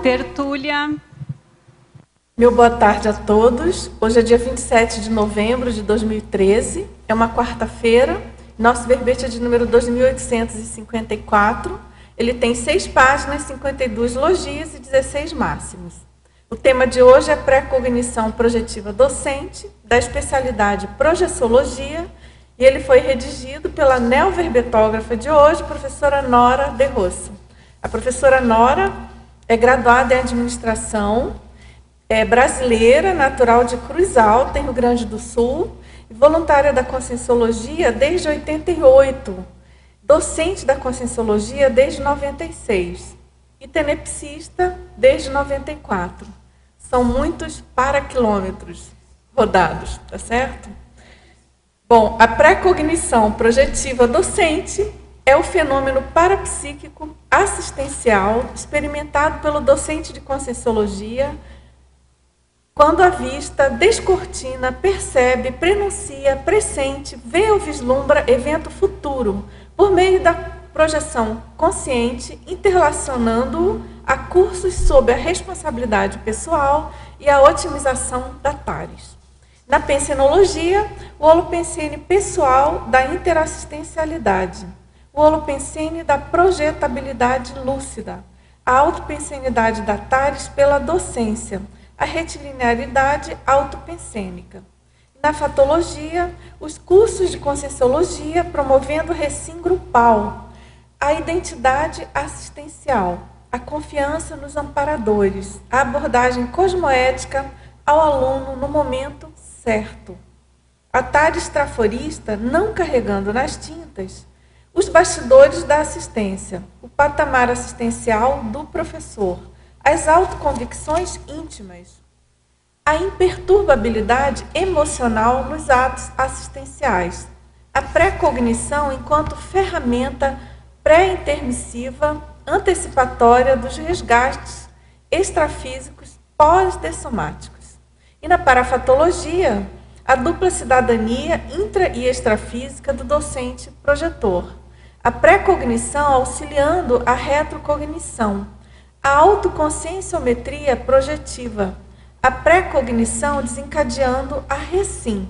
tertúlia. Meu boa tarde a todos. Hoje é dia 27 de novembro de 2013, é uma quarta-feira. Nosso verbete é de número 2854. Ele tem 6 páginas, 52 logias e 16 máximos. O tema de hoje é pré-cognição projetiva docente, da especialidade projeciologia, e ele foi redigido pela neoverbetógrafa de hoje, professora Nora de Rosso. A professora Nora é graduada em administração, é brasileira, natural de Cruz Alta, em Rio Grande do Sul, e voluntária da Conscienciologia desde 88, docente da Conscienciologia desde 96 e tenepsista desde 94. São muitos paraquilômetros rodados, tá certo? Bom, a pré-cognição projetiva docente é o fenômeno parapsíquico assistencial experimentado pelo docente de Conscienciologia quando avista, descortina, percebe, prenuncia, pressente, vê ou vislumbra evento futuro, por meio da projeção consciente, interrelacionando-o a cursos sob a responsabilidade pessoal e a otimização da TARES. Na pensenologia, o holopensene pessoal da interassistencialidade, o holopensene da projetabilidade lúcida, a autopensenidade da TARES pela docência, a retilinearidade autopensênica. Na fatologia, os cursos de conscienciologia promovendo o recim grupal, a identidade assistencial, a confiança nos amparadores, a abordagem cosmoética ao aluno no momento certo. A TARES traforista não carregando nas tintas os bastidores da assistência, o patamar assistencial do professor, as autoconvicções íntimas, a imperturbabilidade emocional nos atos assistenciais, a pré-cognição enquanto ferramenta pré-intermissiva antecipatória dos resgates extrafísicos pós-dessomáticos. E na parafatologia, a dupla cidadania intra- e extrafísica do docente projetor, a pré-cognição auxiliando a retrocognição, a autoconscienciometria projetiva, a pré-cognição desencadeando a recim,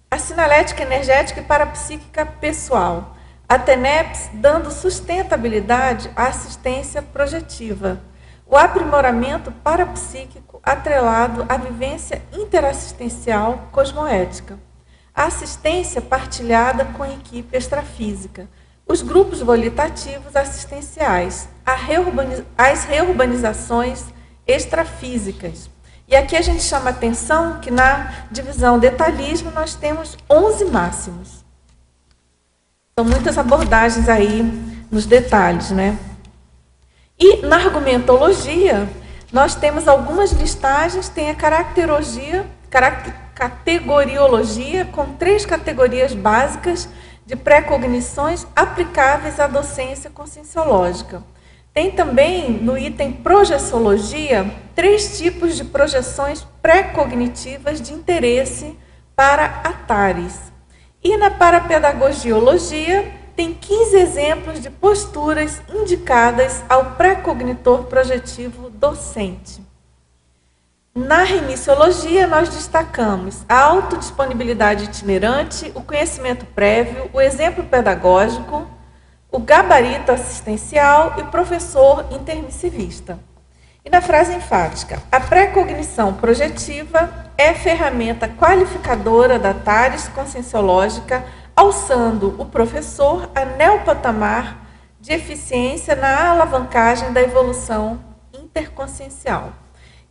a sinalética energética e parapsíquica pessoal, a TENEPS dando sustentabilidade à assistência projetiva, o aprimoramento parapsíquico atrelado à vivência interassistencial cosmoética, a assistência partilhada com a equipe extrafísica, os grupos volitativos assistenciais, as reurbanizações extrafísicas. E aqui a gente chama atenção que na divisão detalhismo nós temos 11 máximos. São muitas abordagens aí nos detalhes, né? E na argumentologia, nós temos algumas listagens, tem a categoriologia, com 3 categorias básicas de pré-cognições aplicáveis à docência conscienciológica. Tem também, no item projeciologia, 3 tipos de projeções pré-cognitivas de interesse para a TARES. E na parapedagogiologia, tem 15 exemplos de posturas indicadas ao pré-cognitor projetivo docente. Na remissiologia, nós destacamos a autodisponibilidade itinerante, o conhecimento prévio, o exemplo pedagógico, o gabarito assistencial e o professor intermissivista. E na frase enfática, a pré-cognição projetiva é ferramenta qualificadora da TARES conscienciológica, alçando o professor a neopatamar de eficiência na alavancagem da evolução interconsciencial.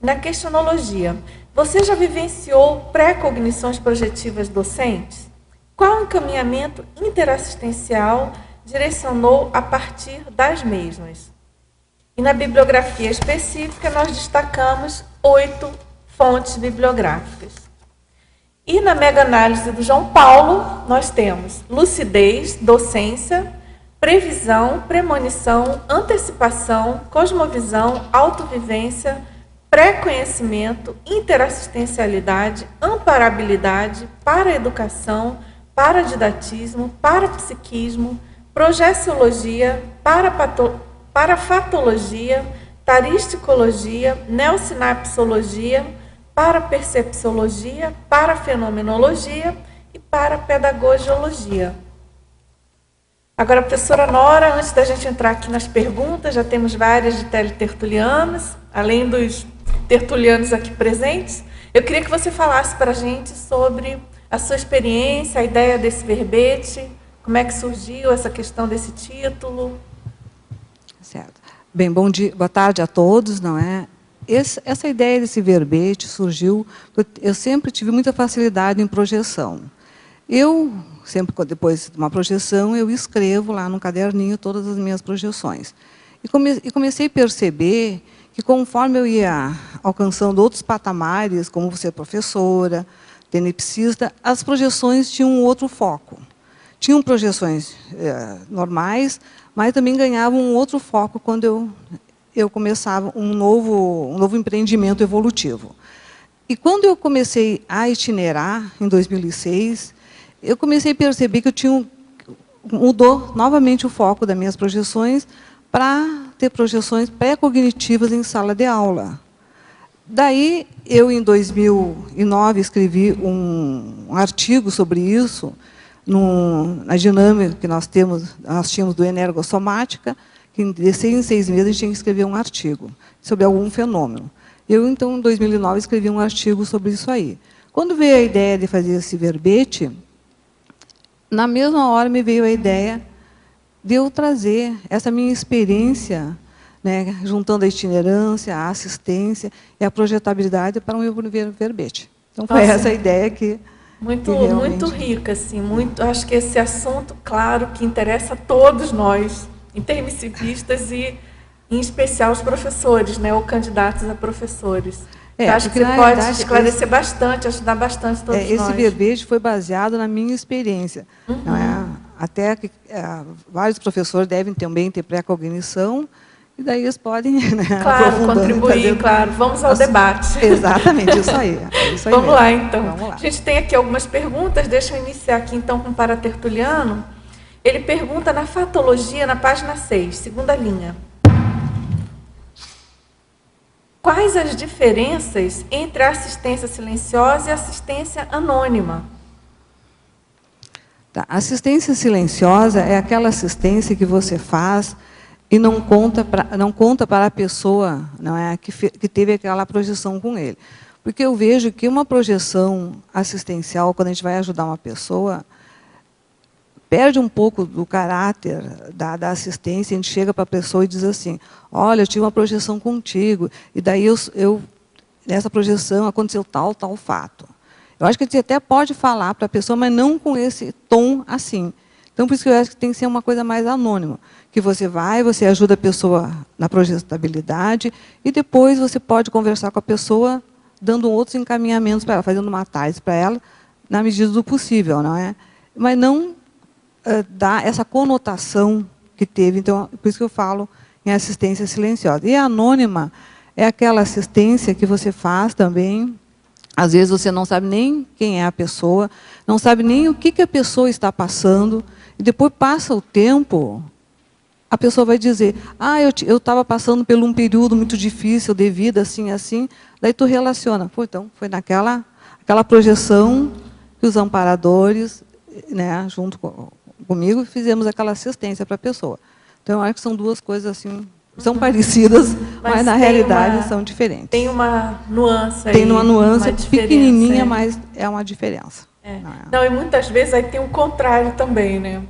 Na questionologia, você já vivenciou pré-cognições projetivas docentes? Qual encaminhamento interassistencial direcionou a partir das mesmas? E na bibliografia específica, nós destacamos 8 fontes bibliográficas. E na mega-análise do João Paulo, nós temos lucidez, docência, previsão, premonição, antecipação, cosmovisão, autovivência, pré-conhecimento, interassistencialidade, amparabilidade, paraeducação, paradidatismo, parapsiquismo, projeciologia, parafatologia, taristicologia, neossinapsologia, parapercepciologia, parafenomenologia e parapedagogiologia. Agora, professora Nora, antes da gente entrar aqui nas perguntas, já temos várias de teletertulianos, além dos tertulianos aqui presentes. Eu queria que você falasse para a gente sobre a sua experiência, a ideia desse verbete, como é que surgiu essa questão desse título. Certo. Bem, bom dia, boa tarde a todos, não é? Essa ideia desse verbete surgiu, eu sempre tive muita facilidade em projeção. Eu, sempre depois de uma projeção, eu escrevo lá no caderninho todas as minhas projeções. E comecei a perceber que, conforme eu ia alcançando outros patamares, como ser professora, tenepsista, as projeções tinham um outro foco. Tinham projeções normais, mas também ganhavam um outro foco quando eu começava um novo empreendimento evolutivo. E quando eu comecei a itinerar, em 2006, eu comecei a perceber que mudou novamente o foco das minhas projeções para ter projeções pré-cognitivas em sala de aula. Daí, eu, em 2009, escrevi um artigo sobre isso, na dinâmica que nós tínhamos do energossomática, que de 6 em 6 meses a gente tinha que escrever um artigo sobre algum fenômeno. Eu, então, em 2009, escrevi um artigo sobre isso aí. Quando veio a ideia de fazer esse verbete, na mesma hora me veio a ideia de eu trazer essa minha experiência, né, juntando a itinerância, a assistência e a projetabilidade para um verbete. Então, foi essa a ideia que... Muito rica, assim, acho que esse assunto, claro, que interessa a todos nós, intermissivistas e, em especial, os professores, né, ou candidatos a professores. Acho que você pode esclarecer bastante, ajudar bastante todos nós. Esse verbete foi baseado na minha experiência. Não é? Até que vários professores devem também ter pré-cognição, e daí eles podem, né, claro, contribuir, claro. Vamos ao debate. Exatamente, isso aí. Vamos lá, então. Vamos lá. A gente tem aqui algumas perguntas, deixa eu iniciar aqui, então, com o paratertuliano. Ele pergunta na fatologia, na página 6, segunda linha. Quais as diferenças entre a assistência silenciosa e a assistência anônima? Tá. A assistência silenciosa é aquela assistência que você faz e não conta para a pessoa, não é, que teve aquela projeção com ele. Porque eu vejo que uma projeção assistencial, quando a gente vai ajudar uma pessoa, perde um pouco do caráter da assistência. A gente chega para a pessoa e diz assim, olha, eu tive uma projeção contigo, e daí nessa projeção aconteceu tal fato. Eu acho que a gente até pode falar para a pessoa, mas não com esse tom assim. Então, por isso que eu acho que tem que ser uma coisa mais anônima, que você ajuda a pessoa na projetabilidade, e depois você pode conversar com a pessoa, dando outros encaminhamentos para ela, fazendo uma análise para ela, na medida do possível, não é? Mas não dá essa conotação que teve. Então, por isso que eu falo em assistência silenciosa. E a anônima é aquela assistência que você faz também. Às vezes você não sabe nem quem é a pessoa, não sabe nem o que a pessoa está passando, e depois passa o tempo, a pessoa vai dizer, eu estava passando por um período muito difícil de vida, assim, daí tu relaciona. Pô, então, foi aquela projeção que os amparadores, né, junto comigo, fizemos aquela assistência para a pessoa. Então, eu acho que são duas coisas assim, são parecidas, mas na realidade são diferentes. Tem uma nuance aí. Tem uma nuance pequenininha, mas é uma diferença. Não, e muitas vezes aí tem o contrário também, né?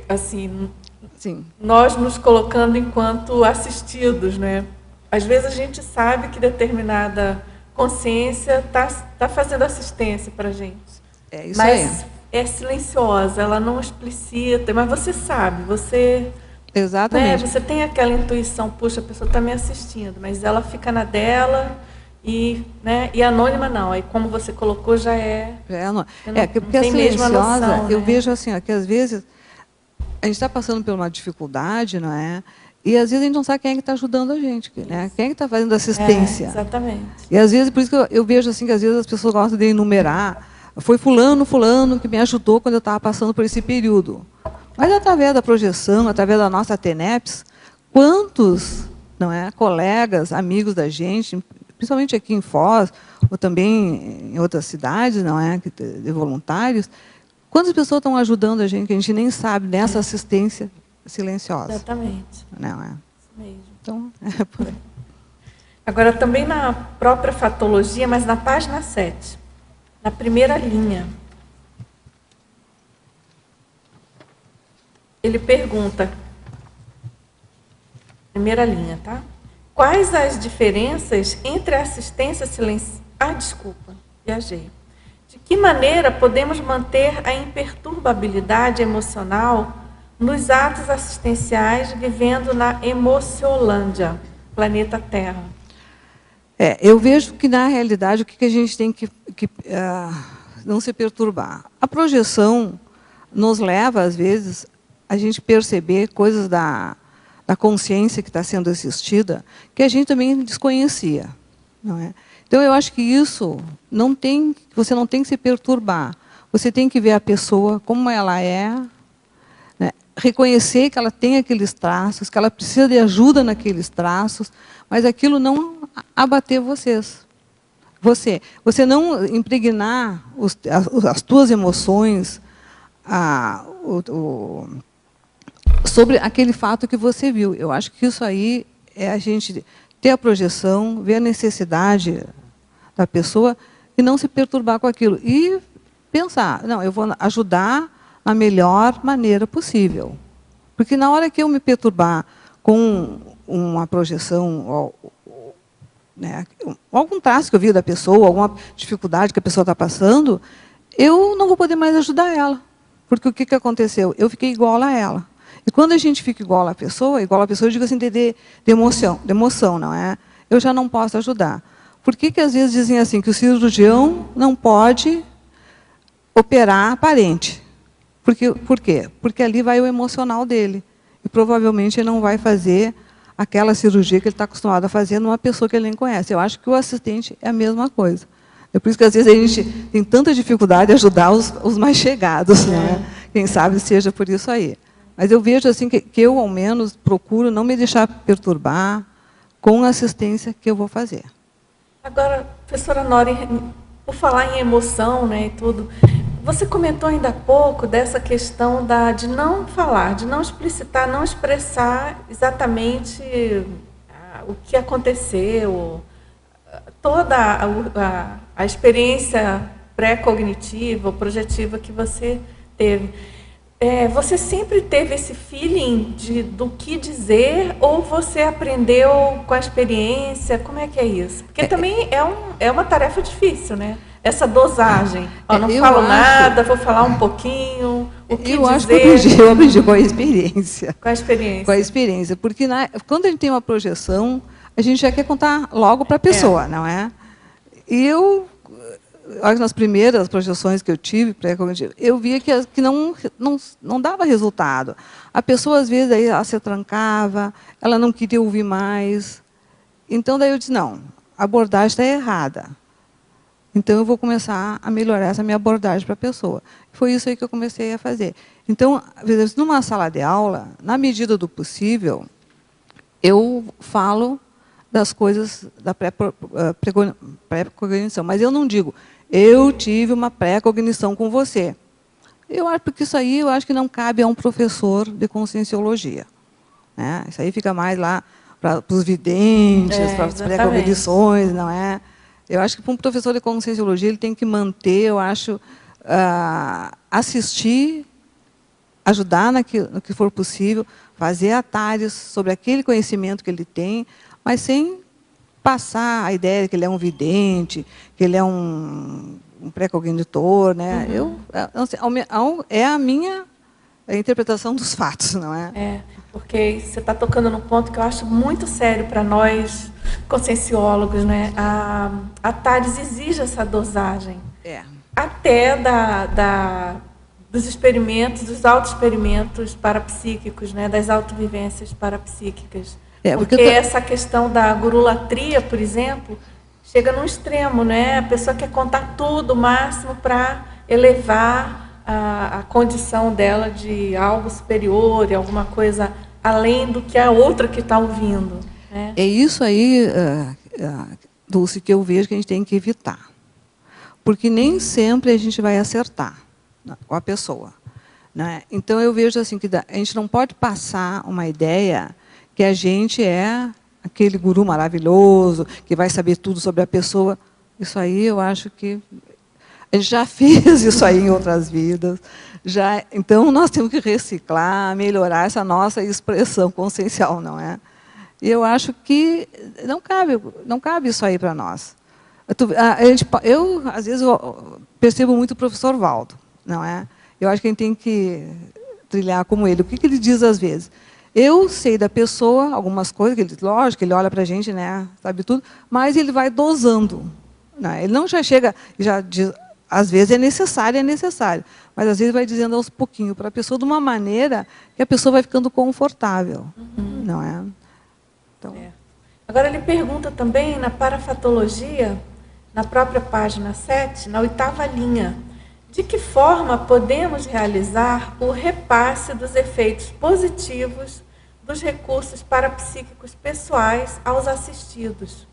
Assim, sim, nós nos colocando enquanto assistidos, né? Às vezes a gente sabe que determinada consciência está fazendo assistência para a gente. É isso mas aí. É silenciosa, ela não explicita, mas você sabe, você... Exatamente. Né, você tem aquela intuição, puxa, a pessoa está me assistindo, mas ela fica na dela e anônima não. Aí, como você colocou, já é... Porque a silenciosa, noção, eu vejo assim, que às vezes a gente está passando por uma dificuldade, não é? E às vezes a gente não sabe quem é que está ajudando a gente, né? Quem é que está fazendo assistência. Exatamente. E às vezes, por isso que eu vejo assim, que às vezes as pessoas gostam de enumerar, foi fulano que me ajudou quando eu estava passando por esse período. Mas através da projeção, através da nossa TENEPS, quantos não é? Colegas, amigos da gente, principalmente aqui em Foz, ou também em outras cidades, não é? De voluntários. Quantas pessoas estão ajudando a gente que a gente nem sabe nessa assistência silenciosa? Exatamente. Não é? Isso mesmo. Então, é por aí. Agora, também na própria fatologia, mas na página 7, na primeira linha, ele pergunta, primeira linha, tá? Quais as diferenças entre a assistência silenciosa... Ah, desculpa, viajei. De que maneira podemos manter a imperturbabilidade emocional nos atos assistenciais vivendo na Emociolândia, planeta Terra? Eu vejo que, na realidade, o que a gente tem que não se perturbar. A projeção nos leva, às vezes, a gente perceber coisas da consciência que está sendo assistida que a gente também desconhecia. Não é? Então, eu acho que isso você não tem que se perturbar. Você tem que ver a pessoa como ela é, né? Reconhecer que ela tem aqueles traços, que ela precisa de ajuda naqueles traços, mas aquilo não abater você não impregnar as tuas emoções sobre aquele fato que você viu. Eu acho que isso aí é a gente ter a projeção, ver a necessidade da pessoa e não se perturbar com aquilo. E pensar, não, eu vou ajudar na melhor maneira possível. Porque na hora que eu me perturbar com uma projeção, né, algum traço que eu vi da pessoa, alguma dificuldade que a pessoa está passando, eu não vou poder mais ajudar ela. Porque o que aconteceu? Eu fiquei igual a ela. E quando a gente fica igual à pessoa, eu digo assim, de emoção, não é? Eu já não posso ajudar. Por que às vezes dizem assim, que o cirurgião não pode operar parente? Por quê? Porque ali vai o emocional dele. E provavelmente ele não vai fazer aquela cirurgia que ele está acostumado a fazer numa pessoa que ele nem conhece. Eu acho que o assistente é a mesma coisa. É por isso que às vezes a gente tem tanta dificuldade de ajudar os mais chegados, né? Quem sabe seja por isso aí. Mas eu vejo assim que eu, ao menos, procuro não me deixar perturbar com a assistência que eu vou fazer. Agora, professora Nora, por falar em emoção, né, e tudo, você comentou ainda há pouco dessa questão de não falar, de não explicitar, não expressar exatamente o que aconteceu, toda a experiência pré-cognitiva ou projetiva que você teve. Você sempre teve esse feeling do que dizer ou você aprendeu com a experiência? Como é que é isso? Porque também é uma tarefa difícil, né? Essa dosagem. Não falo nada, vou falar um pouquinho, o que dizer. Acho que eu aprendi com a experiência. Com a experiência. Com a experiência. Porque quando a gente tem uma projeção, a gente já quer contar logo para a pessoa, não é? E eu nas primeiras projeções que eu tive, eu via que não dava resultado. A pessoa, às vezes, aí, ela se trancava, ela não queria ouvir mais. Então, daí eu disse, não, a abordagem está errada. Então, eu vou começar a melhorar essa minha abordagem para a pessoa. Foi isso aí que eu comecei a fazer. Então, às vezes, numa sala de aula, na medida do possível, eu falo das coisas da pré-cognição. Mas eu não digo, eu tive uma pré-cognição com você. Eu acho porque isso aí eu acho que não cabe a um professor de conscienciologia. Né? Isso aí fica mais lá para os videntes, para as pré-cognições, não é? Eu acho que para um professor de conscienciologia ele tem que manter, eu acho, assistir, ajudar no que for possível, fazer atalhos sobre aquele conhecimento que ele tem, mas sem passar a ideia de que ele é um vidente, que ele é um pré-cognitor, né? É a minha interpretação dos fatos, não é? Porque você está tocando num ponto que eu acho muito sério para nós, conscienciólogos, né? A TARES exige essa dosagem. Até dos experimentos, dos autoexperimentos parapsíquicos, né? Das autovivências parapsíquicas. Porque essa questão da gurulatria, por exemplo, chega num extremo, né? A pessoa quer contar tudo o máximo para elevar a condição dela de algo superior, de alguma coisa além do que a outra que está ouvindo. É isso aí, Dulce, que eu vejo que a gente tem que evitar. Porque nem sempre a gente vai acertar com a pessoa. Né? Então, eu vejo assim que a gente não pode passar uma ideia que a gente é aquele guru maravilhoso, que vai saber tudo sobre a pessoa. Isso aí, eu acho que a gente já fez isso aí em outras vidas. Então, nós temos que reciclar, melhorar essa nossa expressão consciencial, não é? E eu acho que não cabe isso aí para nós. Eu, às vezes, percebo muito o professor Valdo, não é? Eu acho que a gente tem que trilhar como ele. O que ele diz às vezes? Eu sei da pessoa algumas coisas, lógico, ele olha para a gente, né, sabe tudo, mas ele vai dosando. Né? Ele não já chega, já diz, às vezes é necessário, mas às vezes vai dizendo aos pouquinhos para a pessoa de uma maneira que a pessoa vai ficando confortável. Não é? Então... Agora, ele pergunta também, na parafatologia, na própria página 7, na 8ª linha, de que forma podemos realizar o repasse dos efeitos positivos dos recursos parapsíquicos pessoais aos assistidos?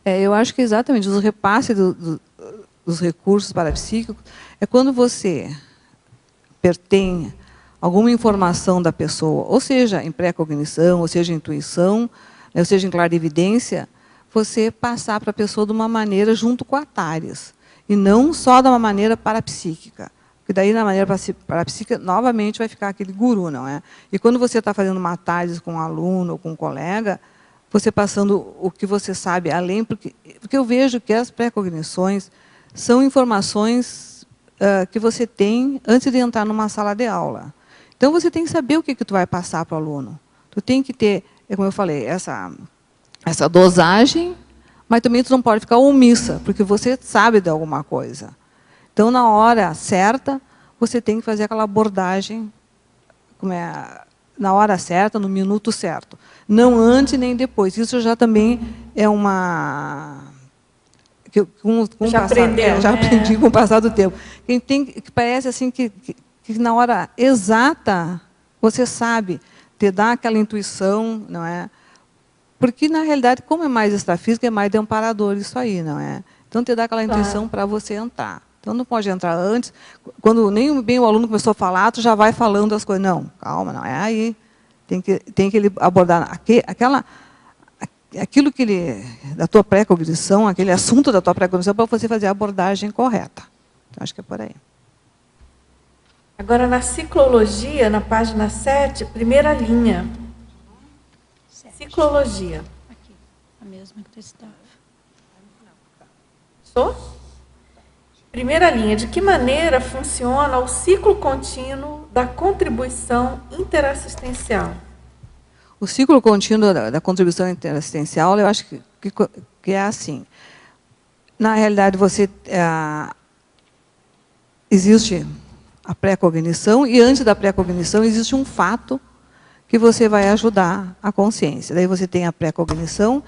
Eu acho que exatamente o repasse dos recursos parapsíquicos é quando você tem alguma informação da pessoa, ou seja, em pré-cognição, ou seja, em intuição, ou seja, em clarividência, você passar para a pessoa de uma maneira junto com a TARES. E não só de uma maneira parapsíquica. Porque daí, na maneira parapsíquica, novamente vai ficar aquele guru, não é? E quando você está fazendo uma TARES com um aluno ou com um colega, você passando o que você sabe além, porque eu vejo que as pré-cognições são informações que você tem antes de entrar numa sala de aula. Então, você tem que saber o que tu vai passar para o aluno. Tu tem que ter, como eu falei, essa dosagem, mas também tu não pode ficar omissa, porque você sabe de alguma coisa. Então, na hora certa, você tem que fazer aquela abordagem na hora certa, no minuto certo. Não antes nem depois. Isso já também é uma... Já aprendi com o passar do tempo. Que parece assim que na hora exata, você sabe, te dá aquela intuição, não é? Porque, na realidade, como é mais extrafísico, é mais de amparador isso aí, não é? Então, te dá aquela intuição para você entrar. Então, não pode entrar antes. Quando nem bem o aluno começou a falar, tu já vai falando as coisas. Não, calma, não é aí. Tem que ele abordar aquilo que da tua pré-cognição, aquele assunto da tua pré-cognição, para você fazer a abordagem correta. Então, acho que é por aí. Agora, na ciclologia, na página 7, 1ª linha. Ciclologia. Aqui, a mesma que tu estava. Sou? 1ª linha. De que maneira funciona o ciclo contínuo da contribuição interassistencial? O ciclo contínuo da contribuição interassistencial, eu acho que é assim. Na realidade, existe a pré-cognição, e antes da pré-cognição existe um fato que você vai ajudar a consciência. Daí você tem a pré-cognição,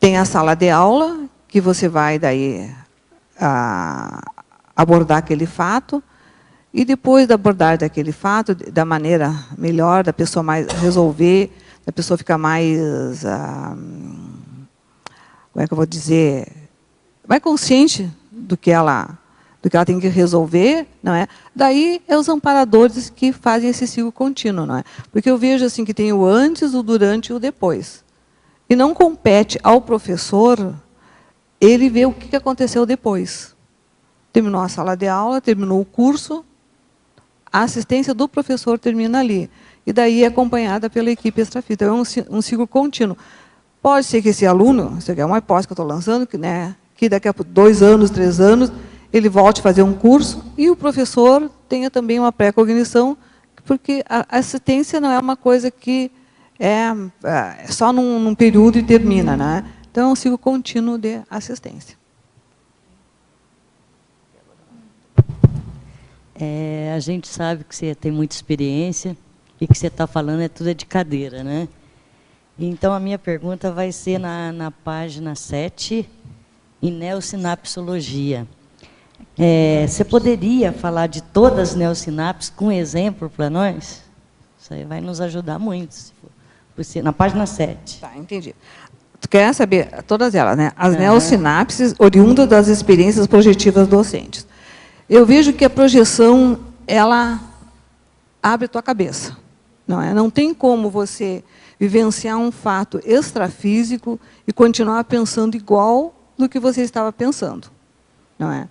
tem a sala de aula, que você vai daí abordar aquele fato, e depois da abordagem daquele fato, da maneira melhor, da pessoa mais resolver, da pessoa ficar mais, como é que eu vou dizer, mais consciente do que ela tem que resolver, não é? Daí é os amparadores que fazem esse ciclo contínuo, não é? Porque eu vejo assim que tem o antes, o durante e o depois. E não compete ao professor ele ver o que aconteceu depois. Terminou a sala de aula, terminou o curso, a assistência do professor termina ali. E daí é acompanhada pela equipe extrafísica. Então, é um ciclo contínuo. Pode ser que esse aluno, isso aqui é uma hipótese que eu estou lançando, que daqui a 2 anos, 3 anos, ele volte a fazer um curso e o professor tenha também uma pré-cognição, porque a assistência não é uma coisa que é só num período e termina, né? Então, é um ciclo contínuo de assistência. A gente sabe que você tem muita experiência e que você está falando tudo de cadeira, né? Então, a minha pergunta vai ser na página 7, em neossinapsologia. Você poderia falar de todas as neossinapses com exemplo para nós? Isso aí vai nos ajudar muito, se for Na página 7. Tá, entendi. Tu quer saber todas elas, né? As neossinapses oriundas das experiências projetivas docentes. Eu vejo que a projeção, ela abre a tua cabeça. Não é? Não tem como você vivenciar um fato extrafísico e continuar pensando igual do que você estava pensando. Não é?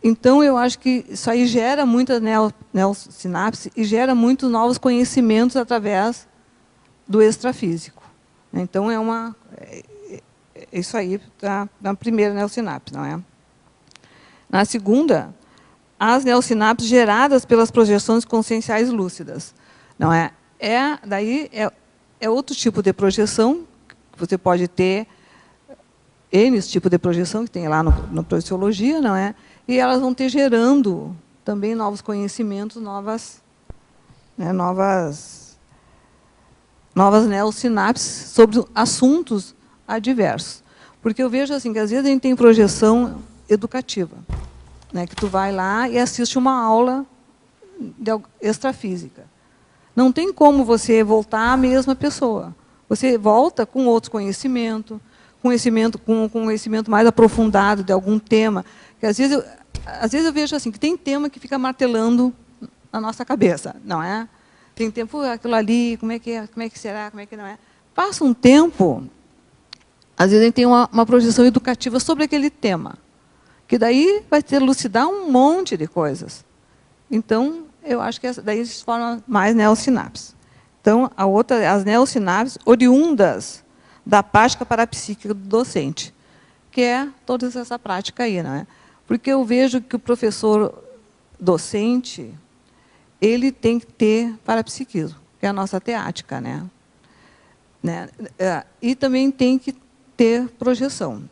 Então, eu acho que isso aí gera muita neossinapse e gera muitos novos conhecimentos através do extrafísico. Então, isso aí na primeira neossinapse, não é? Na segunda, as neossinapses geradas pelas projeções conscienciais lúcidas. Não é? Daí é outro tipo de projeção, que você pode ter N tipo de projeção, que tem lá na projeciologia, não é? E elas vão ter gerando também novos conhecimentos, novas neossinapses sobre assuntos adversos. Porque eu vejo assim, que às vezes a gente tem projeção educativa, né, que tu vai lá e assiste uma aula de extrafísica. Não tem como você voltar à mesma pessoa. Você volta com outros conhecimentos, com conhecimento mais aprofundado de algum tema. Que às vezes eu vejo assim, que tem tema que fica martelando na nossa cabeça, não é? Tem tempo, aquilo ali, como é que será, como é que não é? Passa um tempo, às vezes a gente tem uma projeção educativa sobre aquele tema, que daí vai te elucidar um monte de coisas. Então, eu acho que daí se forma mais neossinapses. Então, as neossinapses oriundas da prática parapsíquica do docente, que é toda essa prática aí, não é? Porque eu vejo que o professor docente, ele tem que ter parapsiquismo, que é a nossa teática, né? E também tem que ter projeção.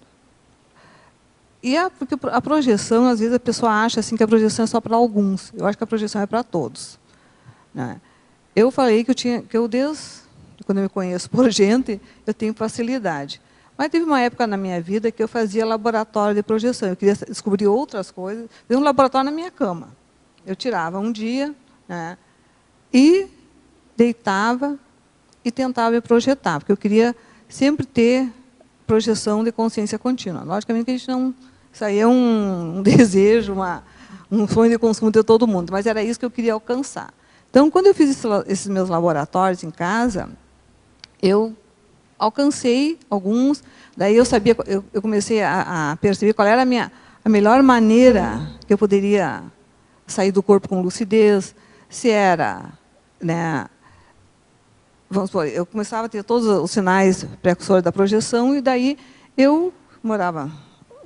Porque a projeção, às vezes, a pessoa acha assim, que a projeção é só para alguns. Eu acho que a projeção é para todos. Né? Eu falei que desde quando eu me conheço por gente, eu tenho facilidade. Mas teve uma época na minha vida que eu fazia laboratório de projeção. Eu queria descobrir outras coisas. Fiz um laboratório na minha cama. Eu tirava um dia, né, e deitava e tentava me projetar, porque eu queria sempre ter projeção de consciência contínua. Logicamente que a gente não... Isso aí é um desejo, um sonho de consumo de todo mundo, mas era isso que eu queria alcançar. Então, quando eu fiz esses meus laboratórios em casa, eu alcancei alguns, daí eu comecei a perceber qual era a melhor maneira que eu poderia sair do corpo com lucidez, se era, né, vamos supor, eu começava a ter todos os sinais precursores da projeção, e daí eu morava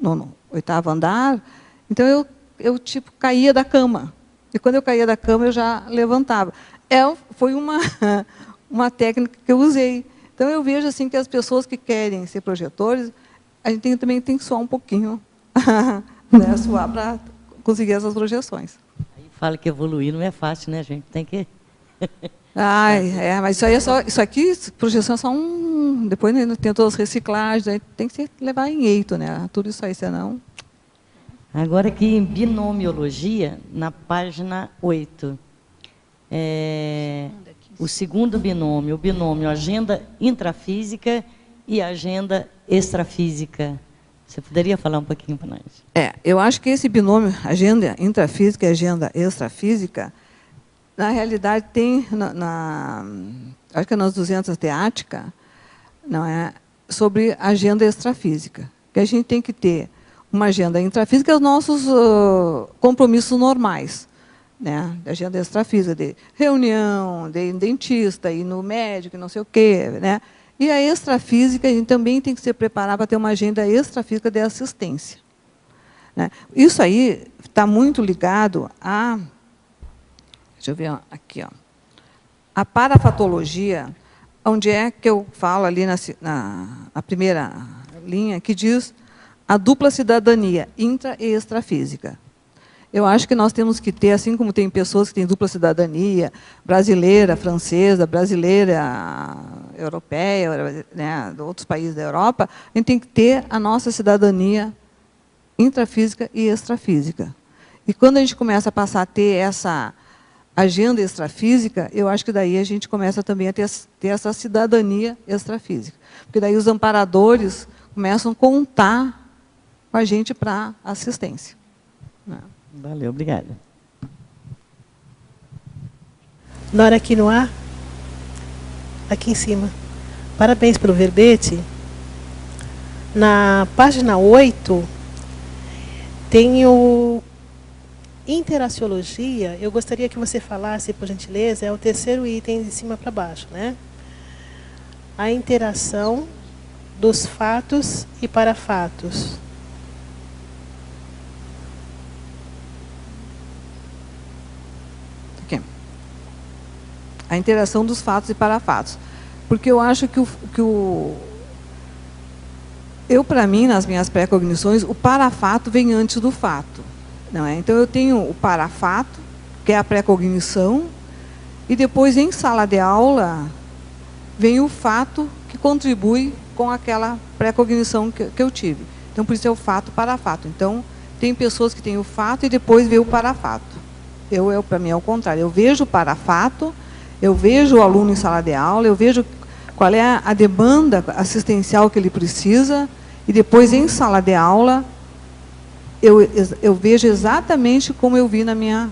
no 8º andar, então eu tipo, caía da cama. E quando eu caía da cama, eu já levantava. Foi uma técnica que eu usei. Então, eu vejo assim, que as pessoas que querem ser projetores, a gente também tem que suar um pouquinho, né, suar para conseguir essas projeções. Aí fala que evoluir não é fácil, né, gente? Tem que... mas isso aqui, projeção é só um... Depois, né, tem todas as reciclagens, aí tem que levar em eito, né? Tudo isso aí, senão... Agora aqui em binomiologia, na página 8. O segundo binômio, o binômio agenda intrafísica e agenda extrafísica. Você poderia falar um pouquinho para nós? Eu acho que esse binômio, agenda intrafísica e agenda extrafísica, na realidade tem, acho que nas 200 teática, não é, sobre agenda extrafísica, que a gente tem que ter uma agenda intrafísica e os nossos compromissos normais, né? Agenda extrafísica, de reunião, de dentista, ir no médico, não sei o quê, né? E a extrafísica, a gente também tem que se preparar para ter uma agenda extrafísica de assistência. Né? Isso aí está muito ligado a... Deixa eu ver aqui, ó. A parafatologia, onde é que eu falo ali na primeira linha, que diz a dupla cidadania, intra e extrafísica. Eu acho que nós temos que ter, assim como tem pessoas que têm dupla cidadania, brasileira, francesa, brasileira, europeia, né, de outros países da Europa, a gente tem que ter a nossa cidadania intrafísica e extrafísica. E quando a gente começa a passar a ter agenda extrafísica, eu acho que daí a gente começa também a ter essa cidadania extrafísica. Porque daí os amparadores começam a contar com a gente para assistência. Valeu, obrigada. Nora Quinoa, aqui em cima. Parabéns pelo verbete. Na página 8, tem o Interaciologia. Eu gostaria que você falasse, por gentileza, é o terceiro item de cima para baixo, né? A interação dos fatos e parafatos. Aqui. A interação dos fatos e parafatos. Porque eu acho que para mim, nas minhas pré-cognições, o parafato vem antes do fato. Não é? Então, eu tenho o parafato, que é a pré-cognição, e depois, em sala de aula, vem o fato que contribui com aquela pré-cognição que eu tive. Então, por isso é o fato, parafato. Então, tem pessoas que têm o fato e depois vê o parafato. Para mim, é o contrário. Eu vejo o parafato, eu vejo o aluno em sala de aula, eu vejo qual é a demanda assistencial que ele precisa, e depois, em sala de aula, eu vejo exatamente como eu vi na minha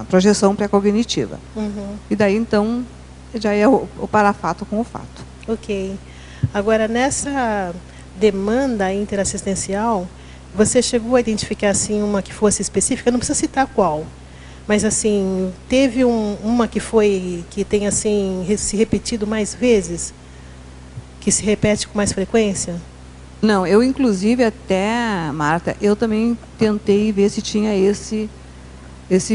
projeção pré-cognitiva. E daí, então, já é o parafato com o fato. Ok. Agora, nessa demanda interassistencial, você chegou a identificar assim, uma que fosse específica? Não precisa citar qual. Mas, assim, teve uma que tem assim, se repetido mais vezes? Que se repete com mais frequência? Não, eu inclusive até, Marta, eu também tentei ver se tinha esse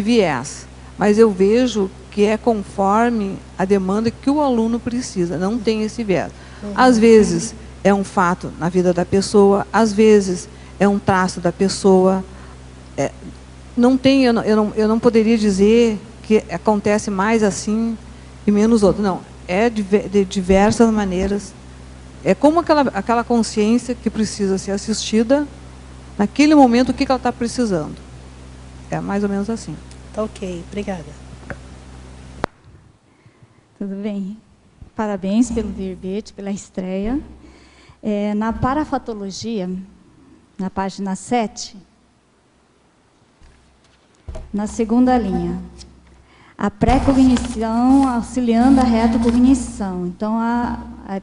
viés. Mas eu vejo que é conforme a demanda que o aluno precisa, não tem esse viés. Às vezes é um fato na vida da pessoa, às vezes é um traço da pessoa. Não tem, eu não poderia dizer que acontece mais assim e menos outro. Não, é de diversas maneiras. É como aquela consciência que precisa ser assistida, naquele momento, o que ela está precisando. É mais ou menos assim. Tá ok, obrigada. Tudo bem. Parabéns pelo verbete, pela estreia. Na parafatologia, na página 7, na segunda linha, a pré-cognição auxiliando a retrocognição. Então,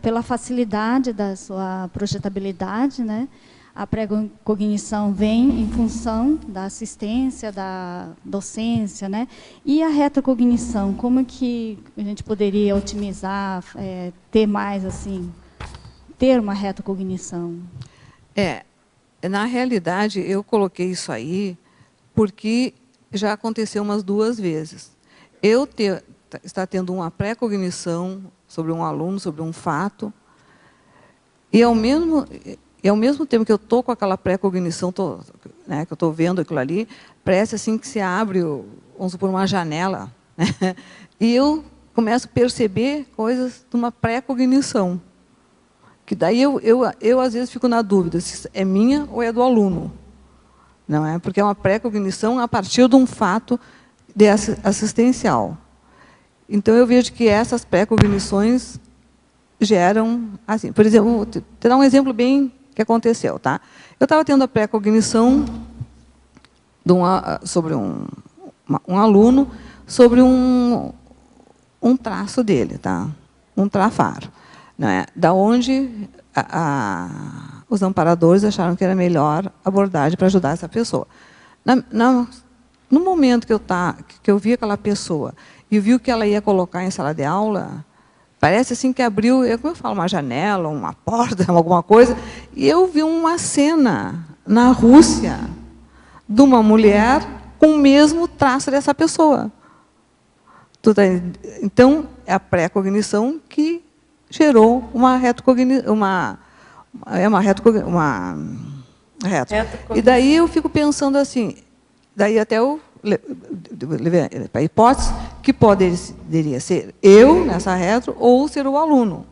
pela facilidade da sua projetabilidade, né, a pré-cognição vem em função da assistência, da docência, né? E a retrocognição, como que a gente poderia otimizar, ter mais, assim, ter uma retrocognição? Na realidade, eu coloquei isso aí porque já aconteceu umas 2 vezes. Está tendo uma pré-cognição sobre um aluno, sobre um fato, e ao mesmo tempo que eu estou com aquela pré-cognição, né, que eu estou vendo aquilo ali, parece assim que se abre, vamos supor, uma janela, né, e eu começo a perceber coisas de uma pré-cognição. Que daí eu às vezes fico na dúvida se é minha ou é do aluno. Não é? Porque é uma pré-cognição a partir de um fato assistencial. Então, eu vejo que essas pré-cognições geram, assim, por exemplo, vou te dar um exemplo bem que aconteceu. Tá? Eu estava tendo a pré-cognição sobre um aluno, sobre um traço dele, tá? Um trafar. Né? Da onde os amparadores acharam que era a melhor abordagem para ajudar essa pessoa. No momento que eu vi aquela pessoa e vi o que ela ia colocar em sala de aula, parece assim que abriu, como eu falo, uma janela, uma porta, alguma coisa, e eu vi uma cena na Rússia de uma mulher com o mesmo traço dessa pessoa. Então, é a pré-cognição que gerou uma retrocognição. E daí eu fico pensando assim, daí até eu levei para a hipótese que poderia ser eu nessa retro ou ser o aluno.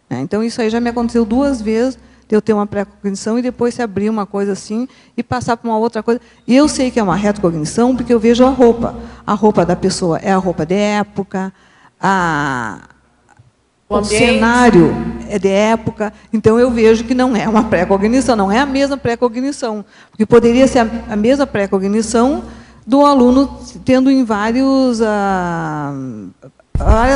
Então, isso aí já me aconteceu 2 vezes de eu ter uma pré-cognição e depois se abrir uma coisa assim e passar para uma outra coisa. E eu sei que é uma retrocognição porque eu vejo a roupa. A roupa da pessoa é a roupa de época, o cenário é de época, então eu vejo que não é uma pré-cognição, não é a mesma pré-cognição, porque poderia ser a mesma pré-cognição do aluno tendo em várias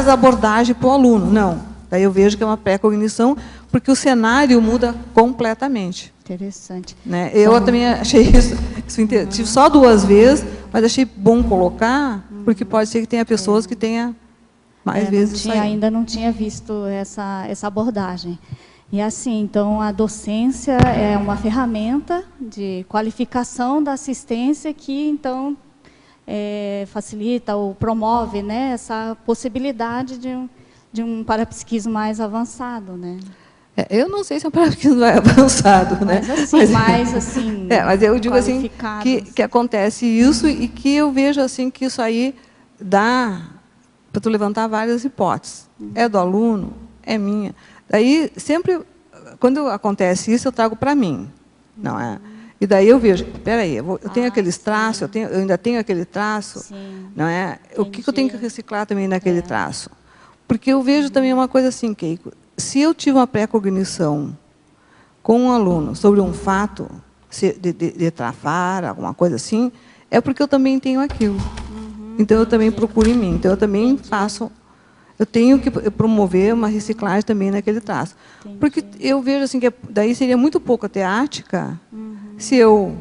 abordagens para o aluno. Não, daí eu vejo que é uma pré-cognição, porque o cenário muda completamente. Interessante. Né? Eu também achei isso tive só 2 vezes, mas achei bom colocar, porque pode ser que tenha pessoas que tenha mais vezes. Ainda não tinha visto essa abordagem. E assim, então, a docência é uma ferramenta de qualificação da assistência que, então, facilita ou promove, né, essa possibilidade de um parapsiquismo mais avançado, né? Eu não sei se é um parapsiquismo avançado, né? Mas eu digo assim que acontece isso e que eu vejo assim que isso aí dá para tu levantar várias hipóteses. É do aluno, é minha. Daí, sempre, quando acontece isso, eu trago para mim. Não é? E daí eu vejo, espera aí, eu tenho aqueles traços, eu ainda tenho aquele traço. Não é? O que eu tenho que reciclar também naquele traço? Porque eu vejo também uma coisa assim, Keiko, se eu tive uma pré-cognição com um aluno sobre um fato de trafar, alguma coisa assim, é porque eu também tenho aquilo. Então, eu também procuro em mim. Então, eu também faço... Eu tenho que promover uma reciclagem também naquele traço. Porque eu vejo assim, que daí seria muito pouca teática se eu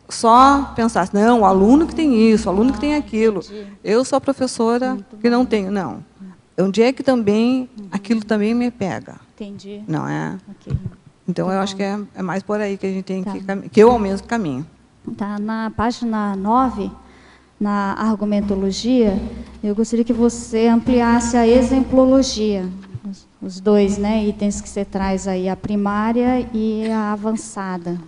só pensasse, não, o aluno que tem isso, o aluno que tem aquilo. Eu sou a professora que não tenho. Não. Onde é que também aquilo também me pega? Entendi. Não é? Então, eu acho que é mais por aí que a gente tem que eu, ao menos, caminho. Tá, na página 9... na argumentologia, eu gostaria que você ampliasse a exemplologia, os 2, né, itens que você traz aí, a primária e a avançada.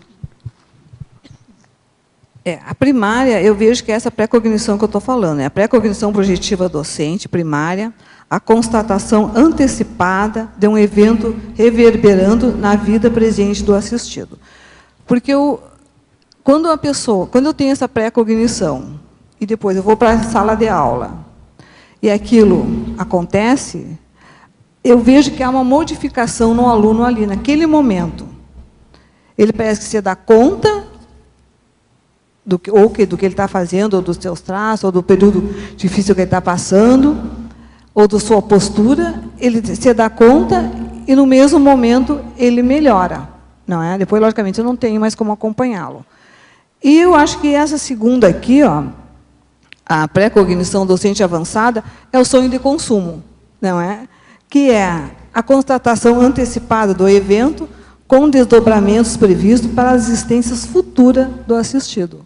A primária, eu vejo que é essa pré-cognição que eu estou falando, é a pré-cognição projetiva docente, primária, a constatação antecipada de um evento reverberando na vida presente do assistido. Porque quando eu tenho essa pré-cognição, e depois eu vou para a sala de aula, e aquilo acontece, eu vejo que há uma modificação no aluno ali, naquele momento. Ele parece que se dá conta do que ele está fazendo, ou dos seus traços, ou do período difícil que ele está passando, ou da sua postura, ele se dá conta e, no mesmo momento, ele melhora. Não é? Depois, logicamente, eu não tenho mais como acompanhá-lo. E eu acho que essa segunda aqui, a pré-cognição docente avançada, é o sonho de consumo, não é? Que é a constatação antecipada do evento com desdobramentos previstos para as existências futuras do assistido.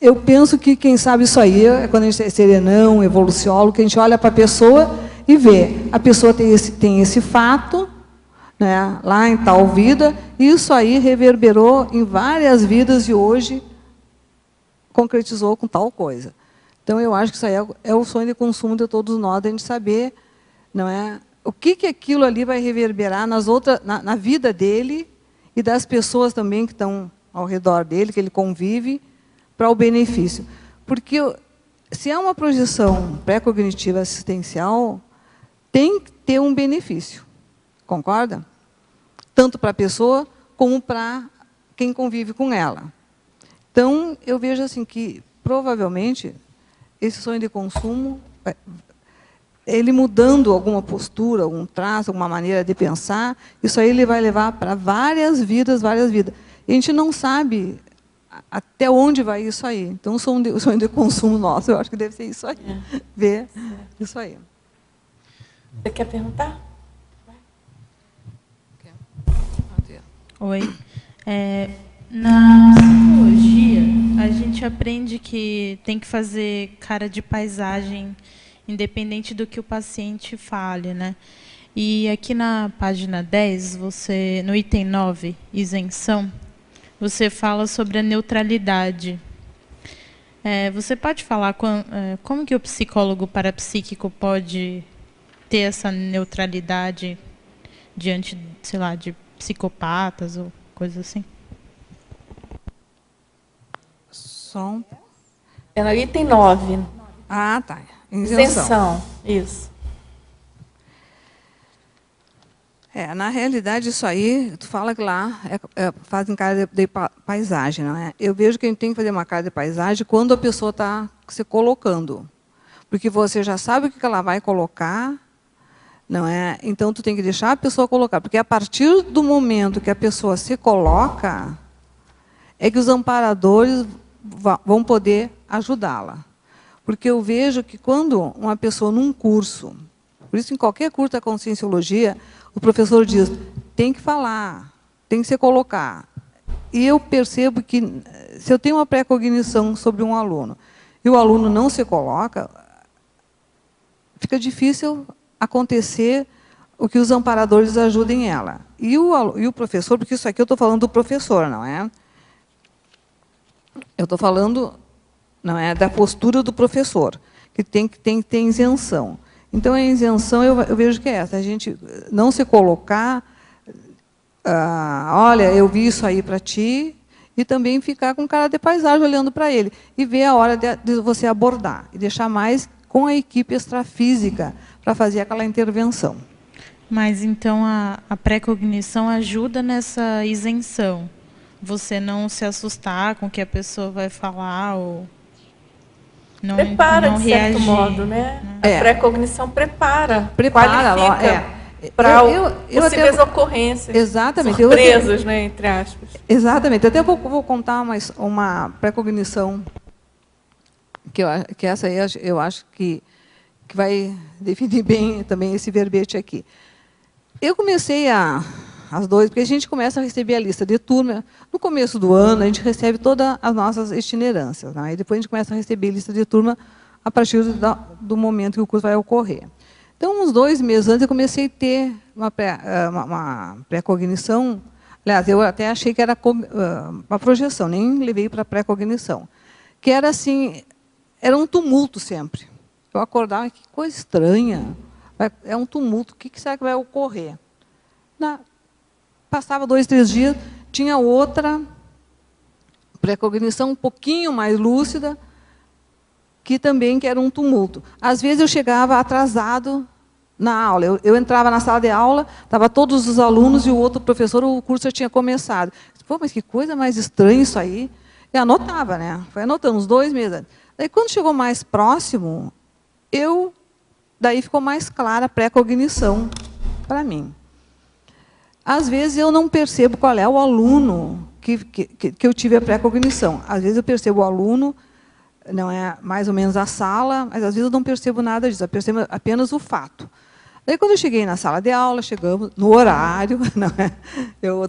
Eu penso que quem sabe isso aí é quando a gente é serenão, evoluciólogo, que a gente olha para a pessoa e vê, a pessoa tem esse fato, né, lá em tal vida, e isso aí reverberou em várias vidas e hoje concretizou com tal coisa. Então, eu acho que isso aí é o sonho de consumo de todos nós, de a gente saber, não é, o que aquilo ali vai reverberar na vida dele e das pessoas também que estão ao redor dele, que ele convive, para o benefício. Porque se é uma projeção pré-cognitiva assistencial, tem que ter um benefício. Concorda? Tanto para a pessoa, como para quem convive com ela. Então, eu vejo assim que, provavelmente, esse sonho de consumo, ele mudando alguma postura, algum traço, alguma maneira de pensar, isso aí ele vai levar para várias vidas, várias vidas. E a gente não sabe até onde vai isso aí. Então, o sonho de consumo nosso, eu acho que deve ser isso aí. Ver isso aí. Você quer perguntar? Oi. Na psicologia, a gente aprende que tem que fazer cara de paisagem, independente do que o paciente fale, né? E aqui na página 10, no item 9, isenção, você fala sobre a neutralidade. Você pode falar como que o psicólogo parapsíquico pode ter essa neutralidade diante, sei lá, de psicopatas ou coisas assim. É item 9. Ah, tá. Isenção. Isso. Na realidade, isso aí, tu fala que lá fazem cara de paisagem, não é? Eu vejo que a gente tem que fazer uma cara de paisagem quando a pessoa está se colocando. Porque você já sabe o que ela vai colocar, não é? Então, tu tem que deixar a pessoa colocar. Porque a partir do momento que a pessoa se coloca, é que os amparadores vão poder ajudá-la. Porque eu vejo que quando uma pessoa num curso, por isso em qualquer curso da Conscienciologia, o professor diz, tem que falar, tem que se colocar. E eu percebo que, se eu tenho uma pré-cognição sobre um aluno, e o aluno não se coloca, fica difícil acontecer o que os amparadores ajudem ela. E o professor, porque isso aqui eu estou falando do professor, não é? Eu estou falando, não é, da postura do professor, que tem que ter isenção. Então, a isenção, eu vejo que é essa, a gente não se colocar, olha, eu vi isso aí para ti, e também ficar com cara de paisagem olhando para ele, e ver a hora de você abordar, e deixar mais com a equipe extrafísica para fazer aquela intervenção. Mas, então, a pré-cognição ajuda nessa isenção? Você não se assustar com o que a pessoa vai falar, ou... Não, prepara, não de certo reagir, modo, né? A pré-cognição prepara Qualifica para possíveis ocorrências. Exatamente. Surpresas, né, entre aspas. Exatamente. Até vou contar uma pré-cognição, que essa aí eu acho que vai definir bem também esse verbete aqui. Eu comecei as duas, porque a gente começa a receber a lista de turma. No começo do ano, a gente recebe todas as nossas itinerâncias, né? E depois a gente começa a receber a lista de turma a partir do momento que o curso vai ocorrer. Então, uns 2 meses antes, eu comecei a ter uma pré-cognição. Aliás, eu até achei que era uma projeção, nem levei para pré-cognição. Que era assim, era um tumulto sempre. Eu acordava, que coisa estranha, é um tumulto, o que será que vai ocorrer? Passava 2, 3 dias, tinha outra pré-cognição um pouquinho mais lúcida, que era um tumulto. Às vezes eu chegava atrasado na aula. Eu entrava na sala de aula, estava todos os alunos e o outro professor, o curso já tinha começado. Pô, mas que coisa mais estranha isso aí. E anotava, né? Foi anotando uns 2 meses. Daí, quando chegou mais próximo, daí ficou mais clara a pré-cognição para mim. Às vezes, eu não percebo qual é o aluno que eu tive a pré-cognição. Às vezes, eu percebo o aluno, não é mais ou menos a sala, mas, às vezes, eu não percebo nada disso, eu percebo apenas o fato. Daí, quando eu cheguei na sala de aula, chegamos no horário, não é? Eu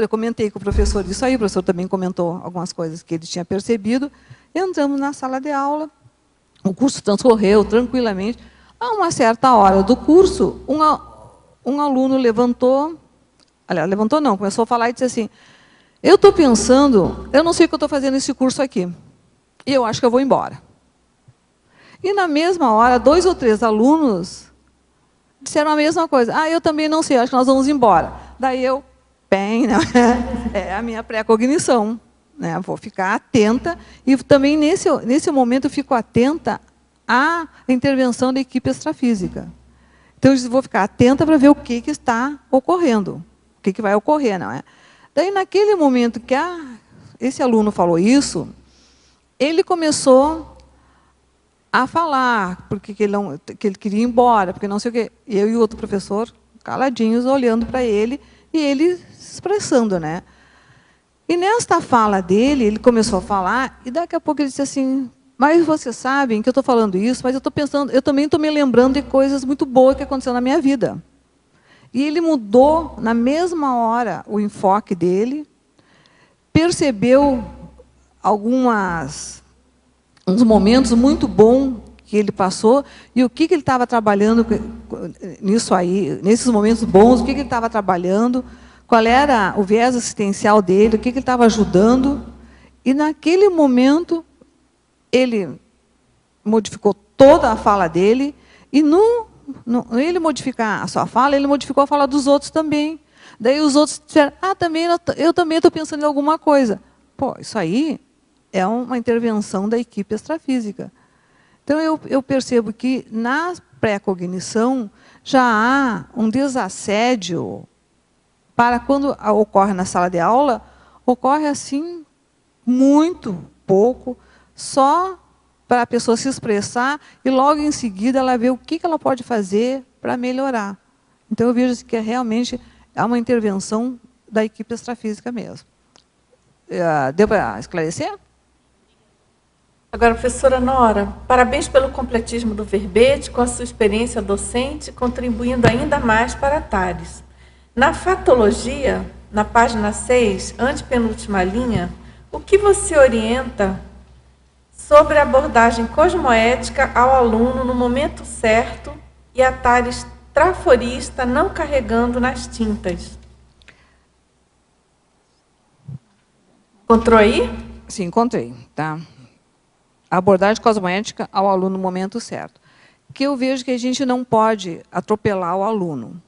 comentei com o professor disso aí, o professor também comentou algumas coisas que ele tinha percebido. Entramos na sala de aula, o curso transcorreu tranquilamente. A uma certa hora do curso, um aluno levantou, começou a falar e disse assim, eu estou pensando, eu não sei o que eu estou fazendo nesse curso aqui, e eu acho que eu vou embora. E, na mesma hora, 2 ou 3 alunos disseram a mesma coisa. Eu também não sei, acho que nós vamos embora. Daí eu, é a minha pré-cognição, né? Vou ficar atenta, e também, nesse momento, eu fico atenta à intervenção da equipe extrafísica. Então, eu vou ficar atenta para ver o que está ocorrendo, o que vai ocorrer, não é? Daí, naquele momento que esse aluno falou isso, ele começou a falar, porque que ele queria ir embora, porque não sei o quê. Eu e o outro professor, caladinhos, olhando para ele, e ele se expressando, né? E nesta fala dele, ele começou a falar, e daqui a pouco ele disse assim, mas vocês sabem que eu estou falando isso, mas eu também estou me lembrando de coisas muito boas que aconteceram na minha vida. E ele mudou, na mesma hora, o enfoque dele, percebeu uns momentos muito bons que ele passou, e o que ele estava trabalhando nisso aí, nesses momentos bons, o que ele estava trabalhando, qual era o viés assistencial dele, o que ele estava ajudando. E, naquele momento, ele modificou toda a fala dele, e ele modificar a sua fala, ele modificou a fala dos outros também. Daí os outros disseram, eu também estou pensando em alguma coisa. Pô, isso aí é uma intervenção da equipe extrafísica. Então, eu percebo que, na pré-cognição, já há um desassédio para quando ocorre na sala de aula, ocorre assim, muito pouco, só para a pessoa se expressar e, logo em seguida, ela vê o que ela pode fazer para melhorar. Então, eu vejo que realmente é uma intervenção da equipe extrafísica mesmo. Deu para esclarecer? Agora, professora Nora, parabéns pelo completismo do verbete, com a sua experiência docente, contribuindo ainda mais para a TARES. Na fatologia, na página 6, antepenúltima linha, o que você orienta sobre a abordagem cosmoética ao aluno no momento certo e a TARES traforista não carregando nas tintas? Encontrou aí? Sim, encontrei. Tá? A abordagem cosmoética ao aluno no momento certo. Que eu vejo que a gente não pode atropelar o aluno.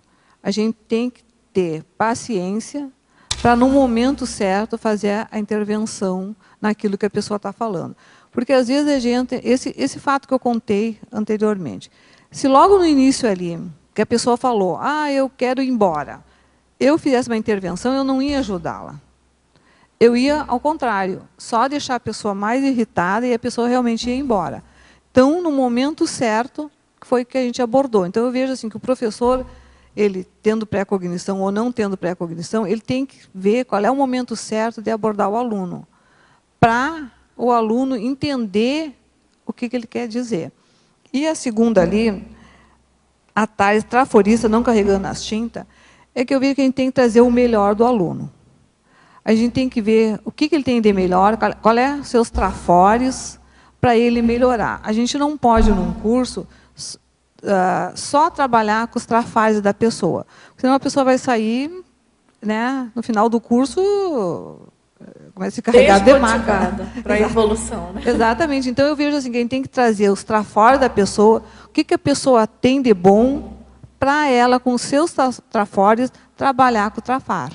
A gente tem que ter paciência para, no momento certo, fazer a intervenção naquilo que a pessoa está falando. Porque, às vezes, a gente... Esse fato que eu contei anteriormente, se logo no início ali, que a pessoa falou, eu quero ir embora, eu fizesse uma intervenção, eu não ia ajudá-la. Eu ia, ao contrário, só deixar a pessoa mais irritada e a pessoa realmente ia embora. Então, no momento certo, foi que a gente abordou. Então, eu vejo assim, que o professor, ele tendo pré-cognição ou não tendo pré-cognição, ele tem que ver qual é o momento certo de abordar o aluno, para o aluno entender o que ele quer dizer. E a segunda ali, a TARES traforista, não carregando as tintas, é que eu vejo que a gente tem que trazer o melhor do aluno. A gente tem que ver o que ele tem de melhor, qual é os seus trafores, para ele melhorar. A gente não pode, num curso, só trabalhar com os trafores da pessoa. Senão a pessoa vai sair, né, no final do curso, começa a se carregar demais para a evolução. Né? Exatamente. Então, eu vejo assim, que a gente tem que trazer os trafores da pessoa, o que a pessoa tem de bom, para ela, com os seus trafores, trabalhar com o trafar,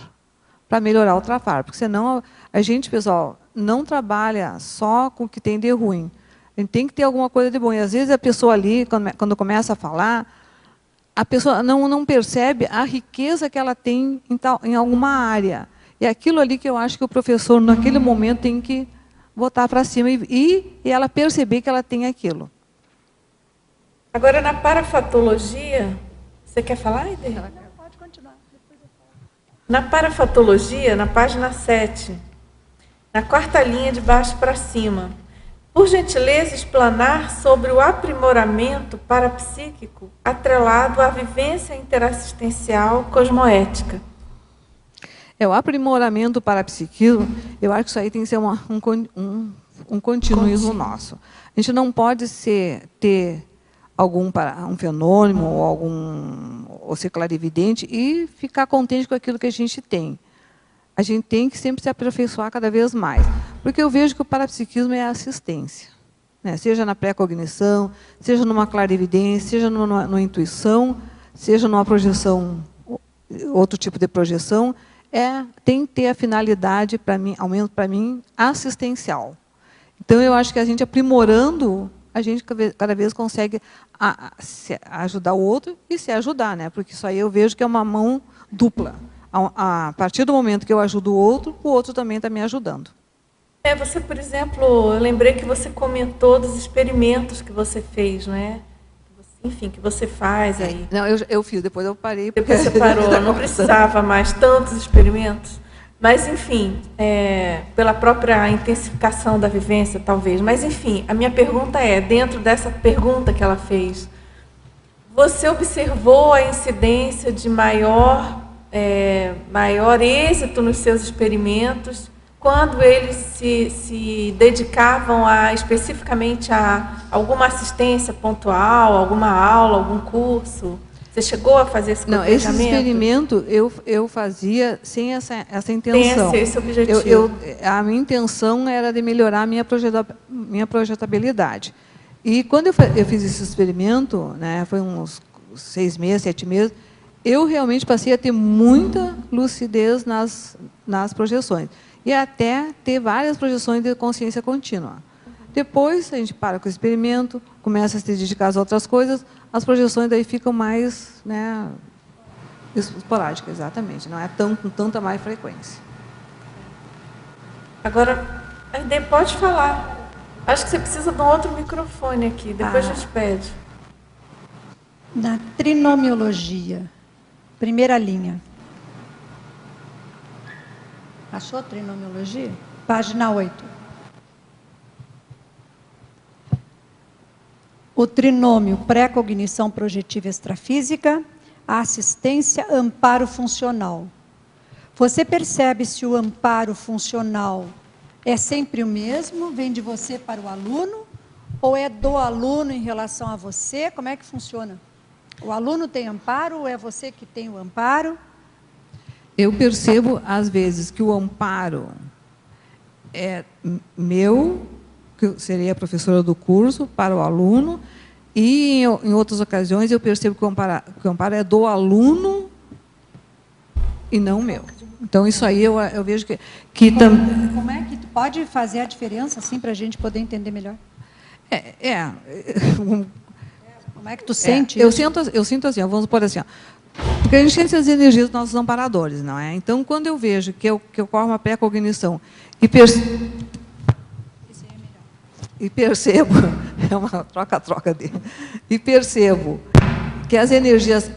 para melhorar o trafar. Porque, senão, a gente, pessoal, não trabalha só com o que tem de ruim. A gente tem que ter alguma coisa de bom. E, às vezes, a pessoa ali, quando começa a falar, a pessoa não percebe a riqueza que ela tem em alguma área. E aquilo ali que eu acho que o professor, naquele momento, tem que botar para cima e ela perceber que ela tem aquilo. Agora, na parafatologia, você quer falar, Aide? Pode continuar. Na parafatologia, na página 7, na quarta linha de baixo para cima, por gentileza, explanar sobre o aprimoramento parapsíquico atrelado à vivência interassistencial cosmoética. O aprimoramento parapsiquismo, eu acho que isso aí tem que ser um continuismo nosso. A gente não pode ter um fenômeno ou ser clarividente e ficar contente com aquilo que a gente tem. A gente tem que sempre se aperfeiçoar cada vez mais. Porque eu vejo que o parapsiquismo é a assistência. Né? Seja na pré-cognição, seja numa clarividência, seja numa intuição, seja numa projeção, outro tipo de projeção, tem que ter a finalidade, para mim, ao menos para mim, assistencial. Então, eu acho que a gente aprimorando, a gente cada vez consegue ajudar o outro e se ajudar, né? Porque isso aí eu vejo que é uma mão dupla. A partir do momento que eu ajudo o outro também está me ajudando. Você, por exemplo, eu lembrei que você comentou dos experimentos que você fez, né? Enfim, que você faz aí. Não, eu fiz, depois eu parei. Depois você parou, não precisava mais tantos experimentos. Mas, enfim, pela própria intensificação da vivência, talvez. Mas, enfim, a minha pergunta dentro dessa pergunta que ela fez, você observou a incidência de maior êxito nos seus experimentos quando eles se dedicavam especificamente a alguma assistência pontual, alguma aula, algum curso? Você chegou a fazer esse planejamento? Não, esse experimento eu fazia sem essa intenção. Tem esse objetivo. A minha intenção era de melhorar a minha projetabilidade. E quando eu fiz esse experimento, né, foi uns 6 meses, 7 meses, eu realmente passei a ter muita lucidez nas projeções. E até ter várias projeções de consciência contínua. Depois, a gente para com o experimento, começa a se dedicar às outras coisas, as projeções daí ficam mais, né, esporádicas, exatamente. Não é com tanta mais frequência. Agora, a Aide, pode falar. Acho que você precisa de um outro microfone aqui, depois a gente pede. Na trinomiologia, primeira linha. Achou trinomiologia? Página 8. O trinômio pré-cognição projetiva extrafísica, a assistência, amparo funcional. Você percebe se o amparo funcional é sempre o mesmo, vem de você para o aluno, ou é do aluno em relação a você? Como é que funciona? O aluno tem amparo ou é você que tem o amparo? Eu percebo, às vezes, que o amparo é meu, que eu seria a professora do curso, para o aluno, e em outras ocasiões eu percebo que o amparo é do aluno e não meu. Então, isso aí eu vejo que também... Como é que pode fazer a diferença, assim, para a gente poder entender melhor? Como é que tu sente isso? Eu sinto assim, vamos supor assim, ó, porque a gente tem essas energias dos nossos amparadores, não é? Então, quando eu vejo que ocorre uma pré-cognição e percebo, é uma troca-troca dele, e percebo que as energias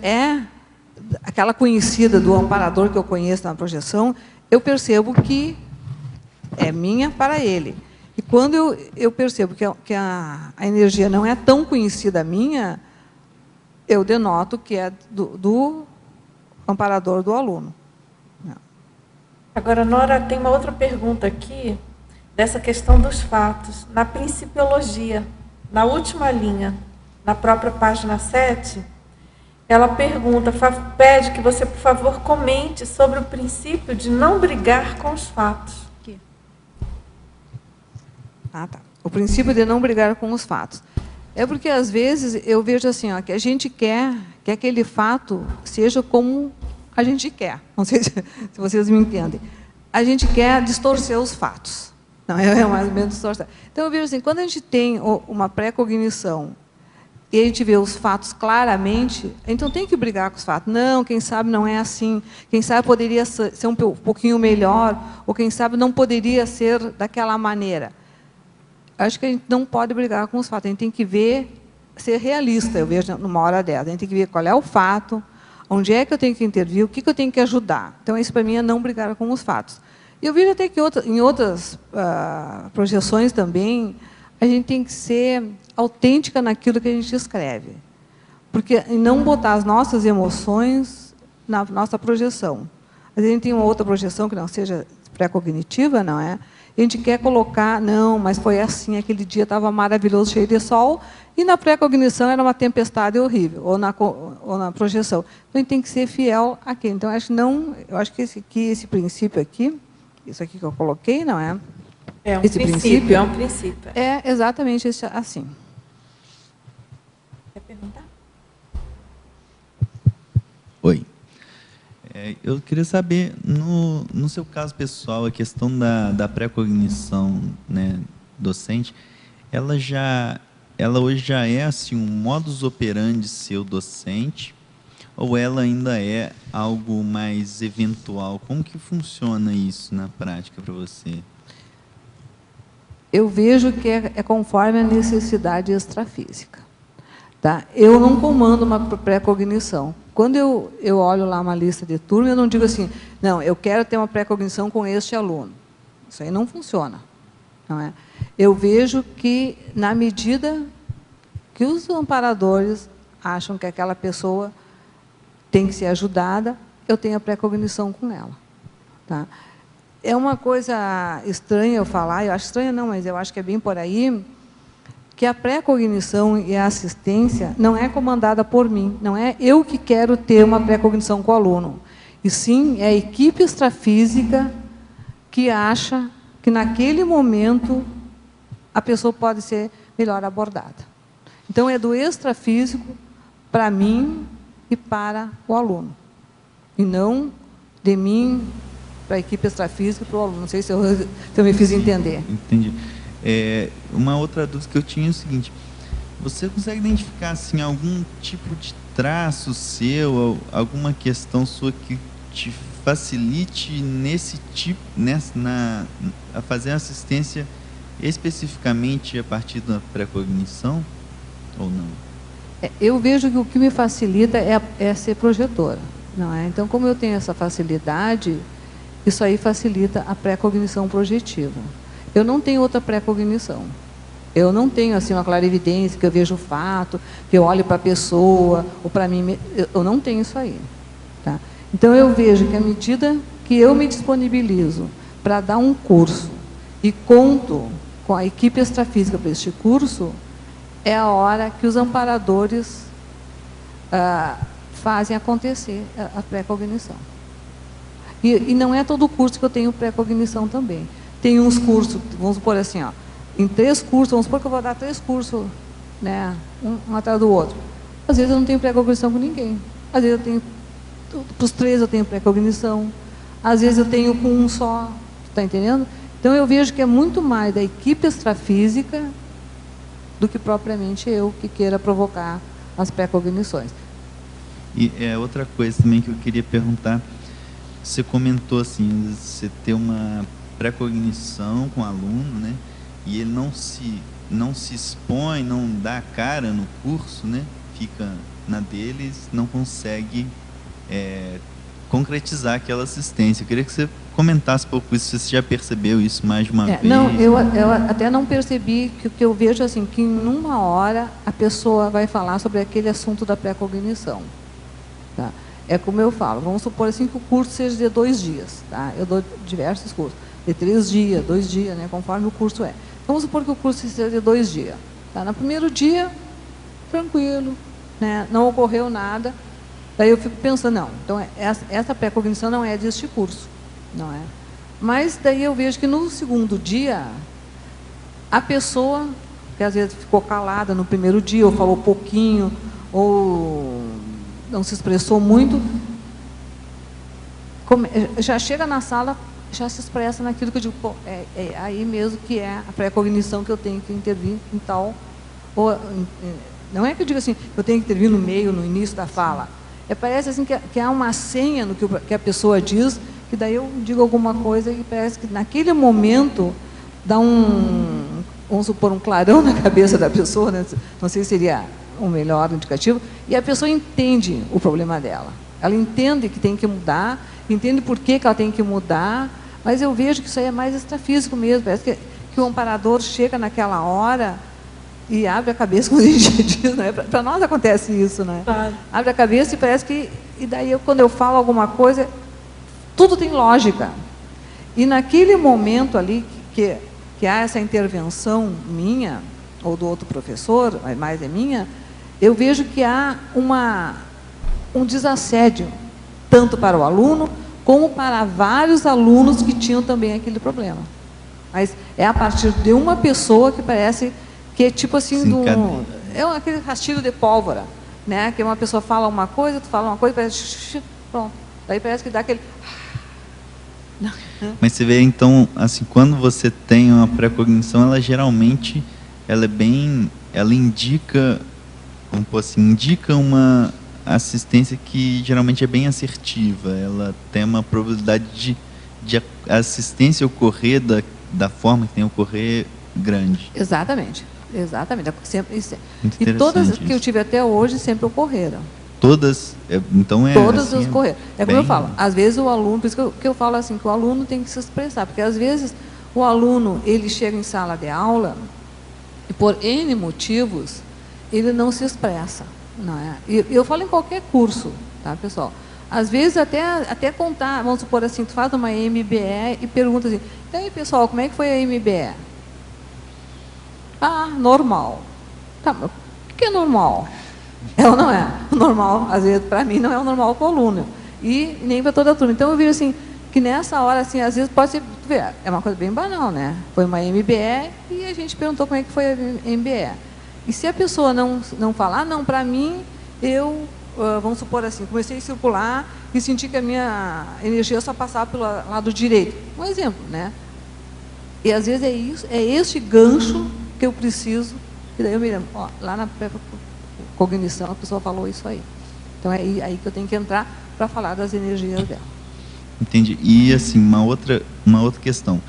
aquela conhecida do amparador que eu conheço na projeção, eu percebo que é minha para ele. E quando eu percebo que a energia não é tão conhecida minha, eu denoto que é do amparador do aluno. Agora, Nora, tem uma outra pergunta aqui, dessa questão dos fatos. Na principiologia, na última linha, na própria página 7, ela pergunta, pede que você, por favor, comente sobre o princípio de não brigar com os fatos. Aqui. Tá. O princípio de não brigar com os fatos. É porque, às vezes, eu vejo assim, ó, que a gente quer que aquele fato seja como a gente quer. Não sei se vocês me entendem. A gente quer distorcer os fatos. Não, é mais ou menos distorcer. Então, eu vejo assim, quando a gente tem uma pré-cognição e a gente vê os fatos claramente, então tem que brigar com os fatos. Não, quem sabe não é assim. Quem sabe poderia ser um pouquinho melhor, ou quem sabe não poderia ser daquela maneira. Acho que a gente não pode brigar com os fatos. A gente tem que ser realista, eu vejo numa hora dessa. A gente tem que ver qual é o fato, onde é que eu tenho que intervir, o que eu tenho que ajudar. Então, isso para mim é não brigar com os fatos. E eu vejo até que em outras projeções também, a gente tem que ser autêntica naquilo que a gente escreve. Porque não botar as nossas emoções na nossa projeção. Às vezes a gente tem uma outra projeção que não seja pré-cognitiva, não é? E a gente quer colocar, não, mas foi assim, aquele dia estava maravilhoso, cheio de sol, e na pré-cognição era uma tempestade horrível, ou na projeção. Então, a gente tem que ser fiel àquilo. Então, eu acho que esse princípio aqui, isso aqui que eu coloquei, não é? É um princípio, é um princípio. É exatamente assim. Quer perguntar? Oi. Eu queria saber, no seu caso pessoal, a questão da pré-cognição, né, docente, ela hoje já é assim, um modus operandi seu docente, ou ela ainda é algo mais eventual? Como que funciona isso na prática para você? Eu vejo que é conforme a necessidade extrafísica. Tá? Eu não comando uma pré-cognição. Quando eu olho lá uma lista de turma, eu não digo assim, não, eu quero ter uma pré-cognição com este aluno. Isso aí não funciona. Não é? Eu vejo que, na medida que os amparadores acham que aquela pessoa tem que ser ajudada, eu tenho a pré-cognição com ela. Tá? É uma coisa estranha eu falar, eu acho estranha não, mas eu acho que é bem por aí, que a pré-cognição e a assistência não é comandada por mim, não é eu que quero ter uma pré-cognição com o aluno, e sim é a equipe extrafísica que acha que naquele momento a pessoa pode ser melhor abordada. Então, é do extrafísico para mim e para o aluno. E não de mim para a equipe extrafísica e para o aluno. Não sei se eu me fiz entender. Entendi. Uma outra dúvida que eu tinha é o seguinte: você consegue identificar assim, algum tipo de traço seu, alguma questão sua que te facilite nesse tipo, a fazer assistência especificamente a partir da pré-cognição ou não? Eu vejo que o que me facilita é ser projetora, não é? Então, como eu tenho essa facilidade, isso aí facilita a pré-cognição projetiva. Eu não tenho outra pré-cognição. Eu não tenho assim uma clarividência, que eu vejo o fato, que eu olho para a pessoa, ou para mim, eu não tenho isso aí. Tá? Então, eu vejo que à medida que eu me disponibilizo para dar um curso e conto com a equipe extrafísica para este curso, é a hora que os amparadores fazem acontecer a pré-cognição. E não é todo curso que eu tenho pré-cognição também. Tem uns cursos, vamos supor assim, em 3 cursos, vamos supor que eu vou dar 3 cursos, né, um atrás do outro. Às vezes eu não tenho pré-cognição com ninguém. Às vezes eu tenho, para os 3 eu tenho pré-cognição. Às vezes eu tenho com um só, está entendendo? Então eu vejo que é muito mais da equipe extrafísica do que propriamente eu que queira provocar as pré-cognições. E outra coisa também que eu queria perguntar, você comentou assim, você ter uma pré-cognição com o aluno, né? E ele não se expõe, não dá a cara no curso, né? Fica na deles, não consegue concretizar aquela assistência. Eu queria que você comentasse um pouco isso, se você já percebeu isso mais de uma vez. Não, eu até não percebi, que eu vejo assim, que em uma hora a pessoa vai falar sobre aquele assunto da pré-cognição. Tá? É como eu falo, vamos supor assim que o curso seja de 2 dias. Tá? Eu dou diversos cursos, de 3 dias, 2 dias, né, conforme o curso é. Vamos supor que o curso seja de 2 dias. Tá? No primeiro dia, tranquilo, né, não ocorreu nada. Daí eu fico pensando, não, então essa pré-cognição não é deste curso, não é? Mas daí eu vejo que no segundo dia, a pessoa, que às vezes ficou calada no primeiro dia, ou falou pouquinho, ou não se expressou muito, já chega na sala, já se expressa naquilo que eu digo, pô, é aí mesmo que é a pré-cognição que eu tenho que intervir em tal, ou, não é que eu digo assim, eu tenho que intervir no meio, no início da fala. Parece assim que há uma senha no que a pessoa diz, que daí eu digo alguma coisa e parece que naquele momento dá vamos supor, um clarão na cabeça da pessoa, né? Não sei se seria o melhor indicativo, e a pessoa entende o problema dela. Ela entende que tem que mudar, entende por que ela tem que mudar, mas eu vejo que isso aí é mais extrafísico mesmo. Parece que o amparador chega naquela hora e abre a cabeça, como a gente diz, né? Para nós acontece isso, né? Claro. Abre a cabeça e parece que... E daí, quando eu falo alguma coisa, tudo tem lógica. E naquele momento ali, que há essa intervenção minha, ou do outro professor, mas é minha, eu vejo que há um desassédio, tanto para o aluno, como para vários alunos que tinham também aquele problema. Mas é a partir de uma pessoa que parece... que é tipo assim, aquele rastilho de pólvora, né? Que uma pessoa fala uma coisa, tu fala uma coisa, parece, pronto. Daí parece que dá aquele... Mas você vê, então, assim, quando você tem uma pré-cognição, ela geralmente, ela indica, vamos pôr assim, indica uma assistência que geralmente é bem assertiva, ela tem uma probabilidade de assistência ocorrer da forma que tem que ocorrer grande. Exatamente. E todas que eu tive até hoje sempre ocorreram. Todas? Então todas assim, ocorreram. É como eu falo, às vezes o aluno, por isso que eu falo assim, que o aluno tem que se expressar, porque às vezes o aluno, ele chega em sala de aula e por N motivos, ele não se expressa. Não é? Eu falo em qualquer curso, tá, pessoal? Às vezes até contar, vamos supor assim, tu faz uma MBE e pergunta assim, e aí pessoal, como é que foi a MBE? Ah, normal. Tá, mas o que é normal? É ou não é? O normal, às vezes, para mim, não é o normal para o aluno. E nem para toda a turma. Então, eu vejo assim, que nessa hora, assim, às vezes pode ser, é uma coisa bem banal, né? Foi uma MBE e a gente perguntou como é que foi a MBE. E se a pessoa não falar, não, para mim, eu vamos supor assim, comecei a circular e senti que a minha energia só passava pelo lado direito. Um exemplo, né? E às vezes é este gancho que eu preciso, e daí eu me lembro, ó, lá na cognição a pessoa falou isso aí. Então é aí que eu tenho que entrar para falar das energias dela. Entendi. E assim, uma outra questão.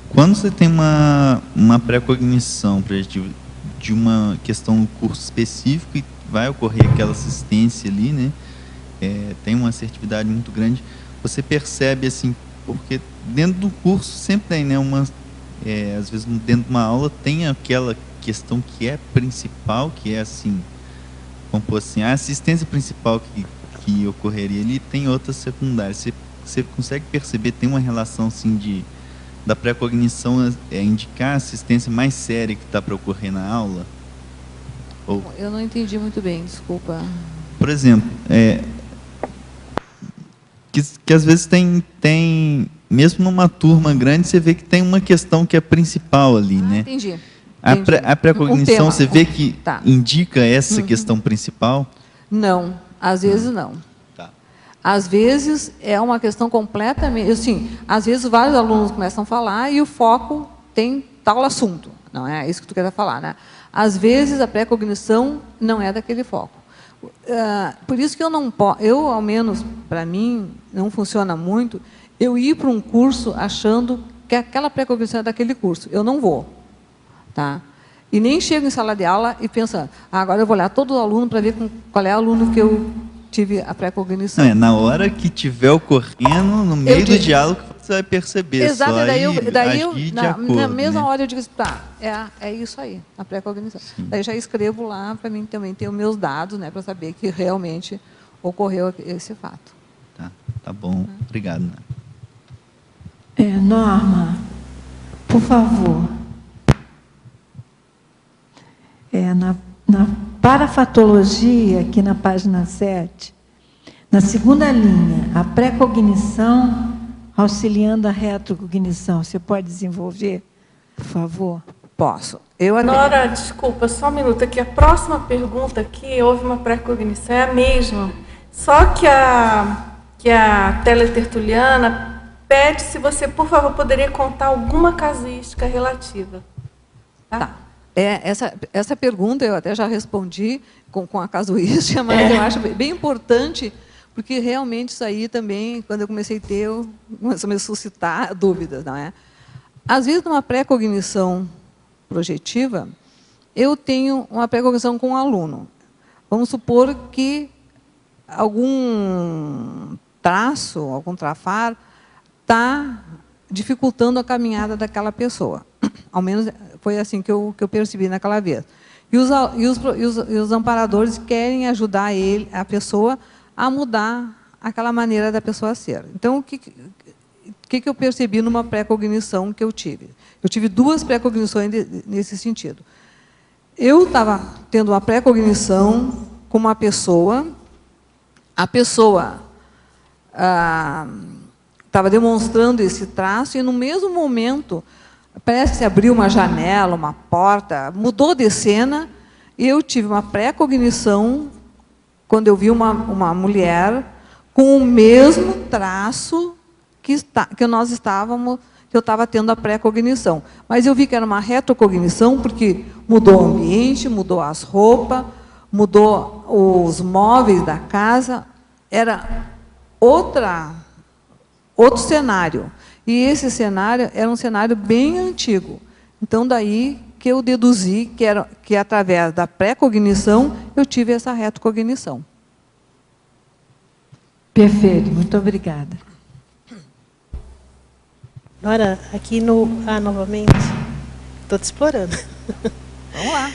Quando você tem uma pré-cognição de uma questão no curso específico e vai ocorrer aquela assistência ali, né? Tem uma assertividade muito grande, você percebe assim, porque dentro do curso sempre tem, né? Às vezes dentro de uma aula tem aquela questão que é principal, que é assim, vamos pôr assim, a assistência principal que ocorreria ali, tem outras secundárias. Você consegue perceber, tem uma relação assim da pré-cognição indicar a assistência mais séria que está para ocorrer na aula? Ou, eu não entendi muito bem, desculpa. por exemplo, que às vezes tem, mesmo numa turma grande, você vê que tem uma questão que é principal ali, né? Entendi. A pré-cognição, você vê que indica essa questão principal? Não, às vezes não. Tá. Às vezes é uma questão completamente... Assim, às vezes vários alunos começam a falar e o foco tem tal assunto. Não é isso que tu quer falar, né? Às vezes a pré-cognição não é daquele foco. Por isso que eu, ao menos, para mim, não funciona muito, eu ir para um curso achando que aquela pré-cognição é daquele curso. Eu não vou. Tá? E nem chego em sala de aula e penso, agora eu vou olhar todo o aluno para ver qual é o aluno que eu tive a pré-cognição. Na hora que estiver ocorrendo, no meio do diálogo, você vai perceber. Exato, só daí eu na mesma né? hora eu digo assim, é isso aí, a pré-cognição. Daí eu já escrevo lá para mim também ter os meus dados, né, para saber que realmente ocorreu esse fato. Tá bom, obrigado. Norma, por favor. Na parafatologia, aqui na página 7, na segunda linha, a pré-cognição auxiliando a retrocognição. Você pode desenvolver, por favor? Posso. Nora, desculpa, só um minuto aqui. A próxima pergunta aqui, houve uma pré-cognição, é a mesma. Só que a teletertuliana pede se você, por favor, poderia contar alguma casuística relativa. Tá. Essa pergunta eu até já respondi com a casuística, mas eu acho bem importante, porque realmente isso aí também, quando eu comecei a ter, começou a me suscitar dúvidas, não é? Às vezes, numa pré-cognição projetiva, eu tenho uma pré-cognição com um aluno. Vamos supor que algum traço, algum trafar, está dificultando a caminhada daquela pessoa. Ao menos foi assim que eu percebi naquela vez. E os amparadores querem ajudar a pessoa a mudar aquela maneira da pessoa ser. Então, o que eu percebi numa pré-cognição que eu tive? Eu tive 2 pré-cognições nesse sentido. Eu estava tendo uma pré-cognição com uma pessoa, a pessoa estava demonstrando esse traço e, no mesmo momento, parece que se abriu uma janela, uma porta, mudou de cena, e eu tive uma pré-cognição quando eu vi uma mulher com o mesmo traço que eu estava tendo a pré-cognição. Mas eu vi que era uma retrocognição, porque mudou o ambiente, mudou as roupas, mudou os móveis da casa, era outro cenário. E esse cenário era um cenário bem antigo. Então, daí que eu deduzi que através da pré-cognição, eu tive essa retrocognição. Perfeito, muito obrigada. Nora, aqui novamente, estou te explorando. Vamos lá.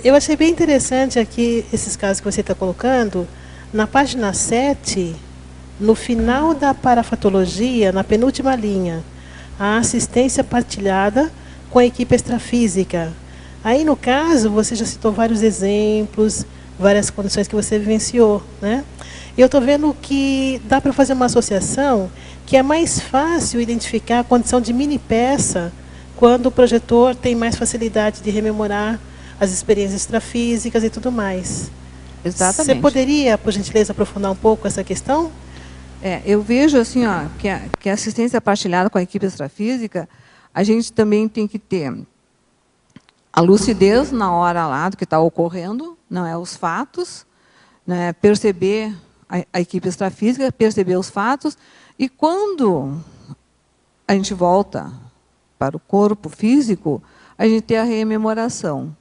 Eu achei bem interessante aqui esses casos que você está colocando. Na página 7, no final da parafatologia, na penúltima linha, a assistência partilhada com a equipe extrafísica. Aí, no caso, você já citou vários exemplos, várias condições que você vivenciou, né? E eu estou vendo que dá para fazer uma associação que é mais fácil identificar a condição de mini peça quando o projetor tem mais facilidade de rememorar as experiências extrafísicas e tudo mais. Exatamente. Você poderia, por gentileza, aprofundar um pouco essa questão? Eu vejo assim, que a assistência partilhada com a equipe extrafísica, a gente também tem que ter a lucidez na hora lá do que está ocorrendo, não é, os fatos, né, perceber a equipe extrafísica, perceber os fatos, e quando a gente volta para o corpo físico, a gente tem a rememoração.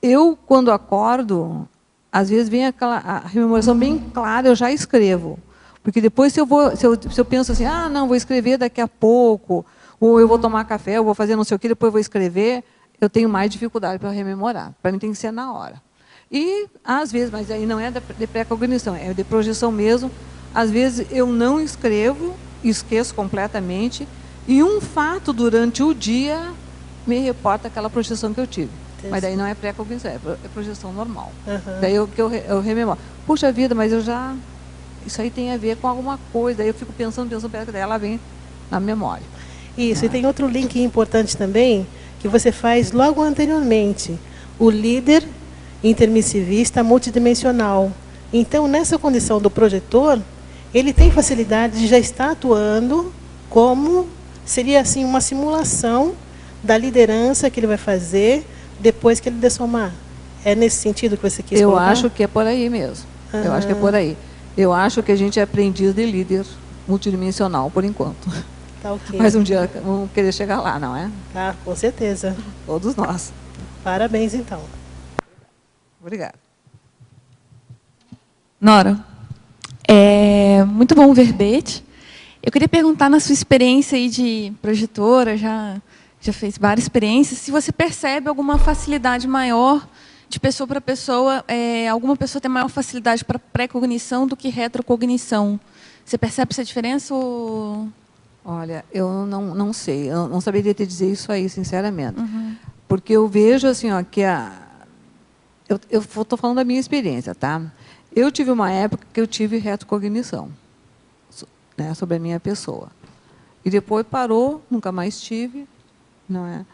Eu, quando acordo, às vezes vem a rememoração bem clara, eu já escrevo. Porque depois, se eu penso assim, não, vou escrever daqui a pouco, ou eu vou tomar café, ou vou fazer não sei o quê, depois vou escrever, eu tenho mais dificuldade para rememorar. Para mim tem que ser na hora. E, às vezes, mas aí não é de pré-cognição, é de projeção mesmo. Às vezes eu não escrevo, esqueço completamente, e um fato durante o dia me reporta aquela projeção que eu tive. Mas daí não é pré-cognição, é projeção normal. Daí eu rememoro. Puxa vida, mas eu já... Isso aí tem a ver com alguma coisa. Daí eu fico pensando, daí ela vem na memória. Isso, e tem outro link importante também, que você faz logo anteriormente. O líder intermissivista multidimensional. Então, nessa condição do projetor, ele tem facilidade de já estar atuando como seria assim uma simulação da liderança que ele vai fazer depois que ele dessomar. É nesse sentido que você quis colocar? Eu acho que é por aí mesmo. Eu acho que é por aí. Eu acho que a gente é aprendiz de líder multidimensional, por enquanto. Tá, ok. Mas um dia vamos querer chegar lá, não é? Ah, com certeza. Todos nós. Parabéns, então. Obrigada. Nora, muito bom o verbete. Eu queria perguntar, na sua experiência aí de projetora, já fez várias experiências, se você percebe alguma facilidade maior de pessoa para pessoa, alguma pessoa tem maior facilidade para pré-cognição do que retrocognição. Você percebe essa diferença? Ou... Olha, eu não sei, eu não saberia te dizer isso aí, sinceramente. Porque eu vejo assim, que eu estou falando da minha experiência, tá? Eu tive uma época que eu tive retrocognição, né, sobre a minha pessoa. E depois parou, nunca mais tive, não é?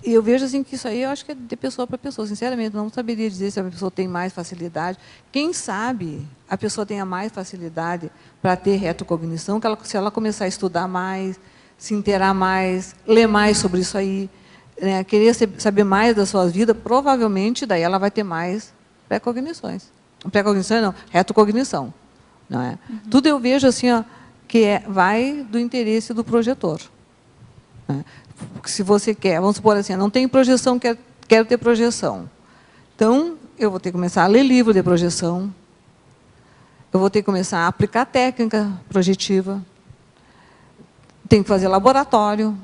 E eu vejo assim que isso aí, eu acho que é de pessoa para pessoa. Sinceramente, não saberia dizer se a pessoa tem mais facilidade. Quem sabe a pessoa tenha mais facilidade para ter retrocognição, se ela começar a estudar mais, se inteirar mais, ler mais sobre isso aí, né, querer saber mais da sua vida, provavelmente daí ela vai ter mais pré-cognições. Pré-cognição não, retrocognição. Não é? Tudo eu vejo assim, que vai do interesse do projetor. Né? Se você quer, vamos supor assim, não tenho projeção, quero ter projeção. Então, eu vou ter que começar a ler livro de projeção, eu vou ter que começar a aplicar técnica projetiva, tenho que fazer laboratório,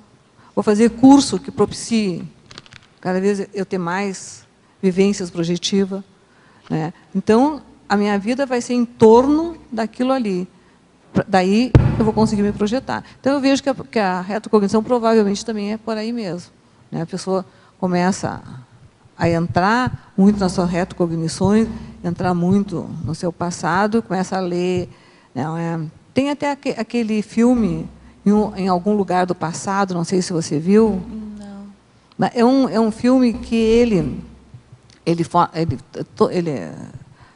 vou fazer curso que propicie cada vez eu ter mais vivências projetivas. Né? Então, a minha vida vai ser em torno daquilo ali. Daí eu vou conseguir me projetar. Então, eu vejo que a retrocognição provavelmente também é por aí mesmo. Né? A pessoa começa a entrar muito nas suas retrocognições, entrar muito no seu passado, começa a ler. Né? Tem até aquele filme, em algum lugar do passado, não sei se você viu. Não. É um filme que ele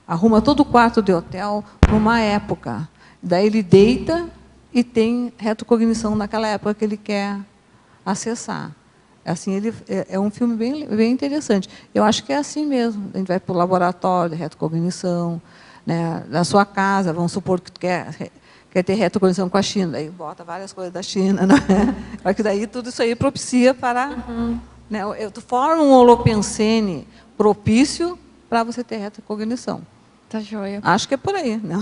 arruma todo o quarto de hotel para uma época. Daí ele deita e tem retrocognição naquela época que ele quer acessar. Assim, é um filme bem interessante. Eu acho que é assim mesmo. A gente vai para o laboratório de retrocognição, né? Na sua casa, vamos supor que tu quer ter retrocognição com a China, daí bota várias coisas da China, né? Porque daí tudo isso aí propicia para... Né? Tu forma um holopensene propício para você ter retrocognição. Tá joia. Acho que é por aí. Não?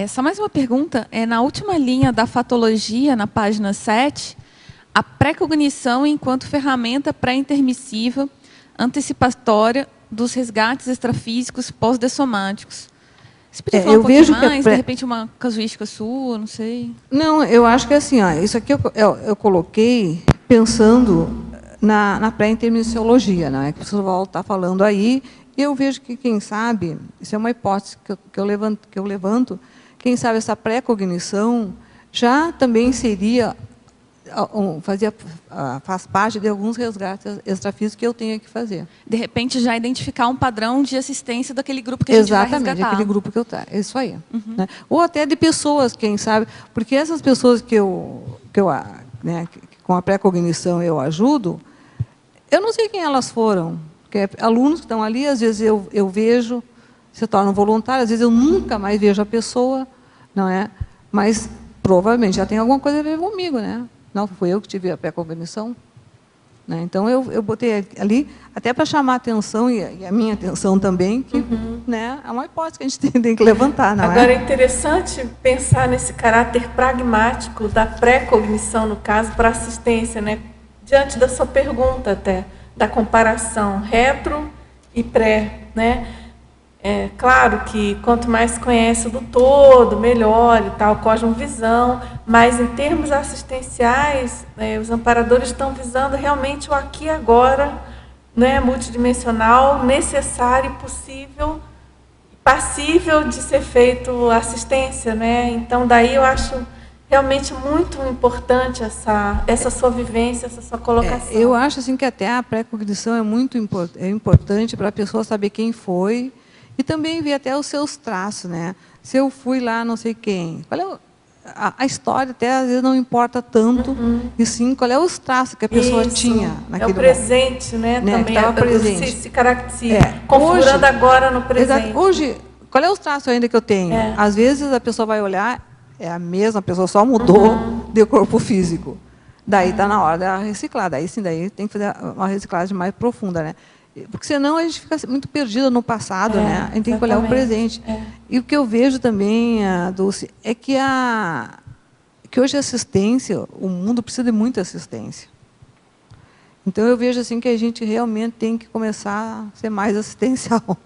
Só mais uma pergunta. Na última linha da fatologia, na página 7, a pré-cognição enquanto ferramenta pré-intermissiva antecipatória dos resgates extrafísicos pós-dessomáticos. Você podia falar um pouquinho mais? De repente, uma casuística sua, não sei. Não, eu acho que é assim, isso aqui eu coloquei pensando na pré-intermissiologia, né, que o professor está falando aí, e eu vejo que, quem sabe, isso é uma hipótese que eu levanto, quem sabe essa pré-cognição já também seria faz parte de alguns resgates extrafísicos que eu tenho que fazer. De repente, já identificar um padrão de assistência daquele grupo que a gente vai resgatar. Exatamente, aquele grupo que eu trago. É isso aí. Né? Ou até de pessoas, quem sabe, porque essas pessoas que né, com a pré-cognição eu ajudo, eu não sei quem elas foram. Porque alunos que estão ali, às vezes eu vejo, se tornam voluntários, às vezes eu nunca mais vejo a pessoa, não é? Mas provavelmente já tem alguma coisa a ver comigo, né? Não fui eu que tive a pré-cognição. Né? Então, eu botei ali, até para chamar a atenção, e a minha atenção também, que né, é uma hipótese que a gente tem que levantar. Não Agora, é interessante pensar nesse caráter pragmático da pré-cognição, no caso, para assistência, né? Diante da sua pergunta até, da comparação retro e pré. Né? É claro que quanto mais se conhece do todo, melhor e tal, cosmovisão, mas em termos assistenciais, os amparadores estão visando realmente o aqui e agora, né, multidimensional, necessário e possível, passível de ser feito assistência. Né? Então, daí eu acho realmente muito importante essa sua vivência, essa sua colocação. Eu acho assim, que até a pré-cognição é muito importante para a pessoa saber quem foi, e também ver até os seus traços, né? Se eu fui lá, não sei quem. Qual é a história até às vezes não importa tanto, e sim qual é os traços que a pessoa tinha naquele momento. É o presente, né? Também que estava presente. Se caracteriza, configurando agora no presente. Hoje, qual é os traços ainda que eu tenho? Às vezes a pessoa vai olhar, é a mesma pessoa, só mudou de corpo físico. Daí está na hora de reciclar. Daí sim, daí tem que fazer uma reciclagem mais profunda, né? Porque senão a gente fica muito perdida no passado, né? A gente tem que olhar o presente. E o que eu vejo também, Dulce, é que hoje a assistência, o mundo precisa de muita assistência. Então eu vejo assim que a gente realmente tem que começar a ser mais assistencial,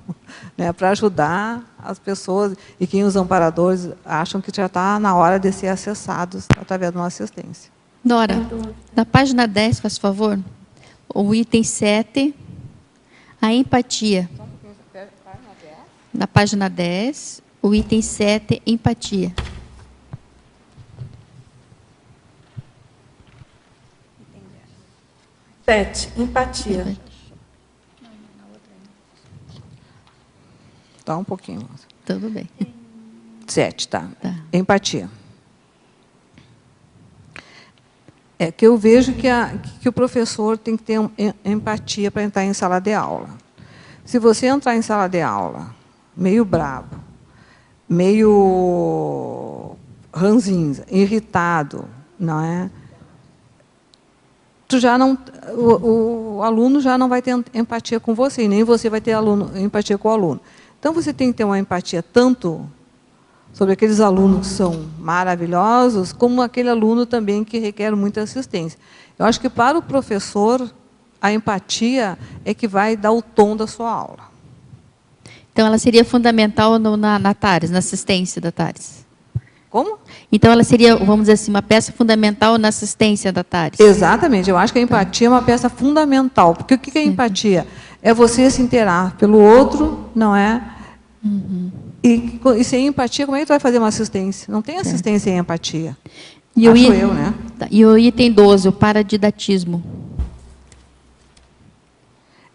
né? Para ajudar as pessoas e quem os amparadores acham que já está na hora de ser acessados através de uma assistência. Nora, na página 10, faz favor, o item 7... A empatia. Na página 10, o item 7, empatia. Empatia. Tá um pouquinho. Tudo bem. 7, tá. Empatia. É que eu vejo que o professor tem que ter empatia para entrar em sala de aula. Se você entrar em sala de aula meio bravo, meio ranzinza, irritado, não é? O aluno já não vai ter empatia com você, e nem você vai ter empatia com o aluno. Então, você tem que ter uma empatia tanto sobre aqueles alunos que são maravilhosos, como aquele aluno também que requer muita assistência. Eu acho que, para o professor, a empatia é que vai dar o tom da sua aula. Então, ela seria fundamental na TARES, na assistência da TARES. Como? Então, ela seria, vamos dizer assim, uma peça fundamental na assistência da TARES. Exatamente. Eu acho que a empatia é uma peça fundamental. Porque o que é empatia? É você se inteirar pelo outro, não é? E sem empatia, como é que tu vai fazer uma assistência? Não tem assistência sem empatia. Acho eu, né? E o item 12, o paradidatismo.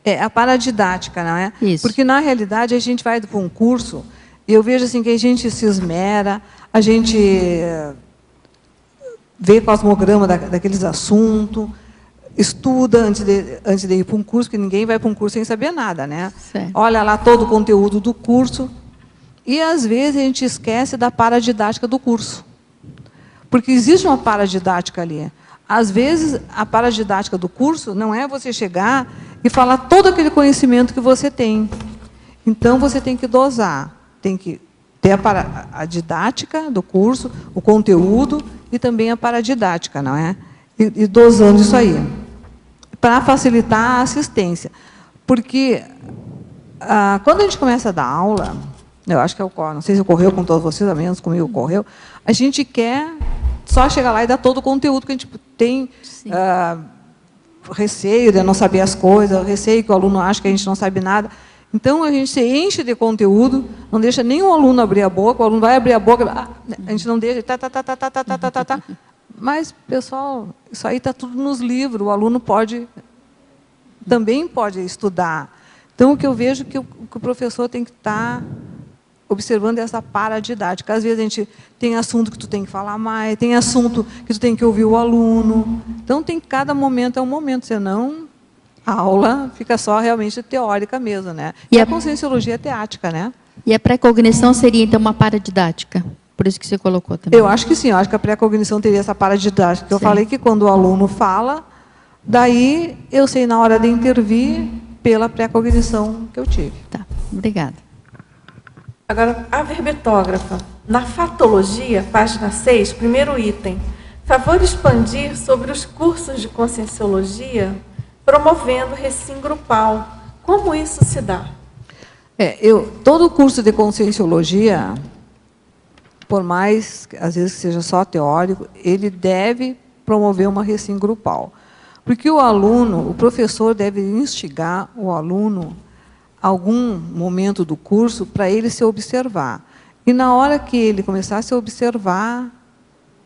É a paradidática, não é? Isso. Porque, na realidade, a gente vai para um curso, e eu vejo assim, que a gente se esmera, a gente vê cosmograma daqueles assuntos, estuda antes de ir para um curso, que ninguém vai para um curso sem saber nada, né? Certo. Olha lá todo o conteúdo do curso, e, às vezes, a gente esquece da paradidática do curso. Porque existe uma paradidática ali. Às vezes, a paradidática do curso não é você chegar e falar todo aquele conhecimento que você tem. Então, você tem que dosar. Tem que ter a didática do curso, o conteúdo e também a paradidática, não é? E dosando isso aí, para facilitar a assistência. Porque, quando a gente começa a dar aula, eu acho que não sei se ocorreu com todos vocês, a menos comigo ocorreu, a gente quer só chegar lá e dar todo o conteúdo que a gente tem, receio de não saber as coisas, receio que o aluno acha que a gente não sabe nada. Então, a gente se enche de conteúdo, não deixa nenhum aluno abrir a boca, o aluno vai abrir a boca, a gente não deixa, Mas, pessoal, isso aí está tudo nos livros, o aluno também pode estudar. Então, o que eu vejo que o professor tem que estar observando essa paradidática. Às vezes a gente tem assunto que tu tem que falar mais, tem assunto que tu tem que ouvir o aluno. Então, cada momento é um momento, senão a aula fica só realmente teórica mesmo, né? E a conscienciologia é teática, né? E a pré-cognição seria, então, uma paradidática? Por isso que você colocou também. Eu acho que sim, eu acho que a pré-cognição teria essa paradidática. Eu falei que quando o aluno fala, daí eu sei na hora de intervir pela pré-cognição que eu tive. Tá, obrigada. Agora, a verbetógrafa. Na fatologia, página 6, primeiro item. Favor expandir sobre os cursos de conscienciologia, promovendo recim grupal. Como isso se dá? Todo curso de conscienciologia, por mais, às vezes, que seja só teórico, ele deve promover uma recim grupal. Porque o professor deve instigar o aluno algum momento do curso para ele se observar. E na hora que ele começar a se observar,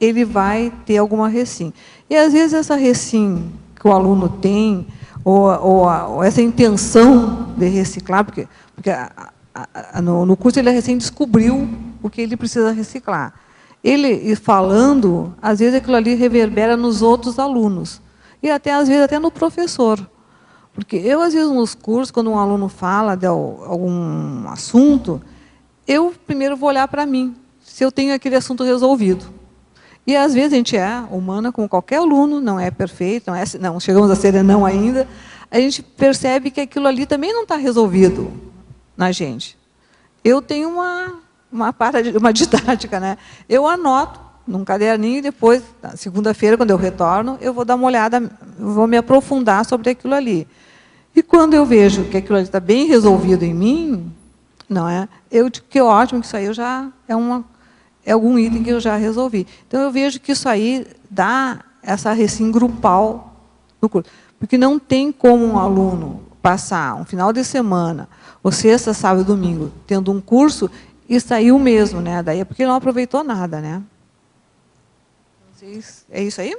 ele vai ter alguma recim. E às vezes essa recim que o aluno tem, ou essa intenção de reciclar, porque no curso ele recém descobriu o que ele precisa reciclar. Ele falando, às vezes aquilo ali reverbera nos outros alunos. E até, às vezes, até no professor. Porque eu, às vezes, nos cursos, quando um aluno fala de algum assunto, eu primeiro vou olhar para mim, se eu tenho aquele assunto resolvido. E, às vezes, a gente é humana, como qualquer aluno, não é perfeito, não chegamos a ser não ainda, a gente percebe que aquilo ali também não está resolvido na gente. Eu tenho uma didática, né? Eu anoto num caderninho e depois, na segunda-feira, quando eu retorno, eu vou dar uma olhada, vou me aprofundar sobre aquilo ali. E quando eu vejo que aquilo ali está bem resolvido em mim, não é? Eu digo que é ótimo, que isso aí eu já é algum item que eu já resolvi. Então, eu vejo que isso aí dá essa recim grupal no curso. Porque não tem como um aluno passar um final de semana, ou sexta, sábado e domingo, tendo um curso e sair o mesmo, né? Daí é porque não aproveitou nada, né? É isso aí?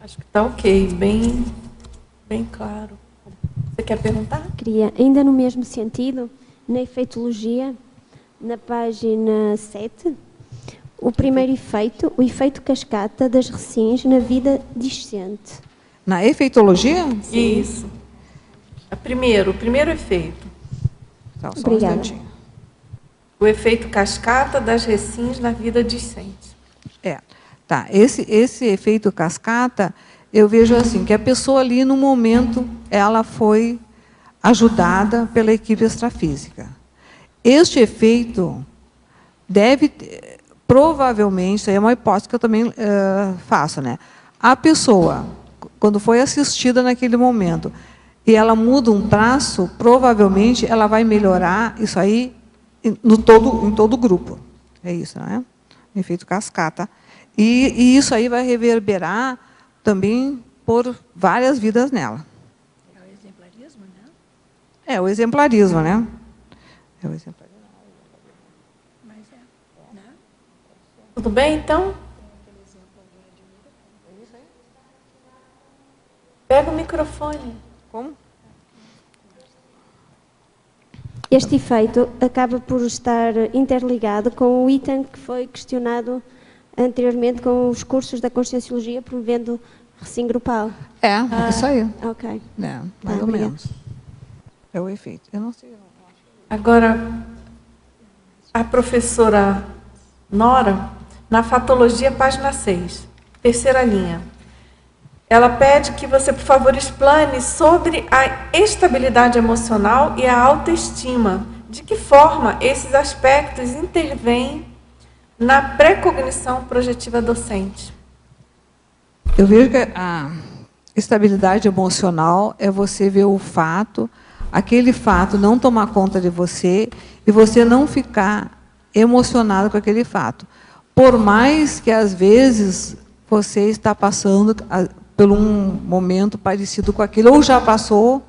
Acho que está ok, bem claro. Você quer perguntar? Queria, ainda no mesmo sentido, na efeitologia, na página 7, o primeiro efeito, o efeito cascata das recins na vida discente. Na efeitologia? Sim. Isso. O primeiro efeito. Então, só um instantinho. O efeito cascata das recins na vida discente. Tá, esse efeito cascata, eu vejo assim, que a pessoa ali, no momento, ela foi ajudada pela equipe extrafísica. Este efeito deve, provavelmente, isso aí é uma hipótese que eu também faço, né? A pessoa, quando foi assistida naquele momento, e ela muda um traço, provavelmente ela vai melhorar isso aí em todo o grupo. É isso, não é? Efeito cascata. E isso aí vai reverberar também por várias vidas nela. É o exemplarismo, né? É o exemplarismo, né? É o exemplarismo. Mas né? Tudo bem, então? Pega o microfone. Como? Este efeito acaba por estar interligado com o item que foi questionado anteriormente com os cursos da conscienciologia, promovendo recim grupal. Isso aí. Ok. Mais ou menos. É o efeito. Eu não sei. Agora, a professora Nora, na fatologia, página 6, terceira linha. Ela pede que você, por favor, explane sobre a estabilidade emocional e a autoestima. De que forma esses aspectos intervêm na pré-cognição projetiva docente? Eu vejo que a estabilidade emocional é você ver o fato, aquele fato não tomar conta de você e você não ficar emocionado com aquele fato. Por mais que, às vezes, você está passando por um momento parecido com aquilo, ou já passou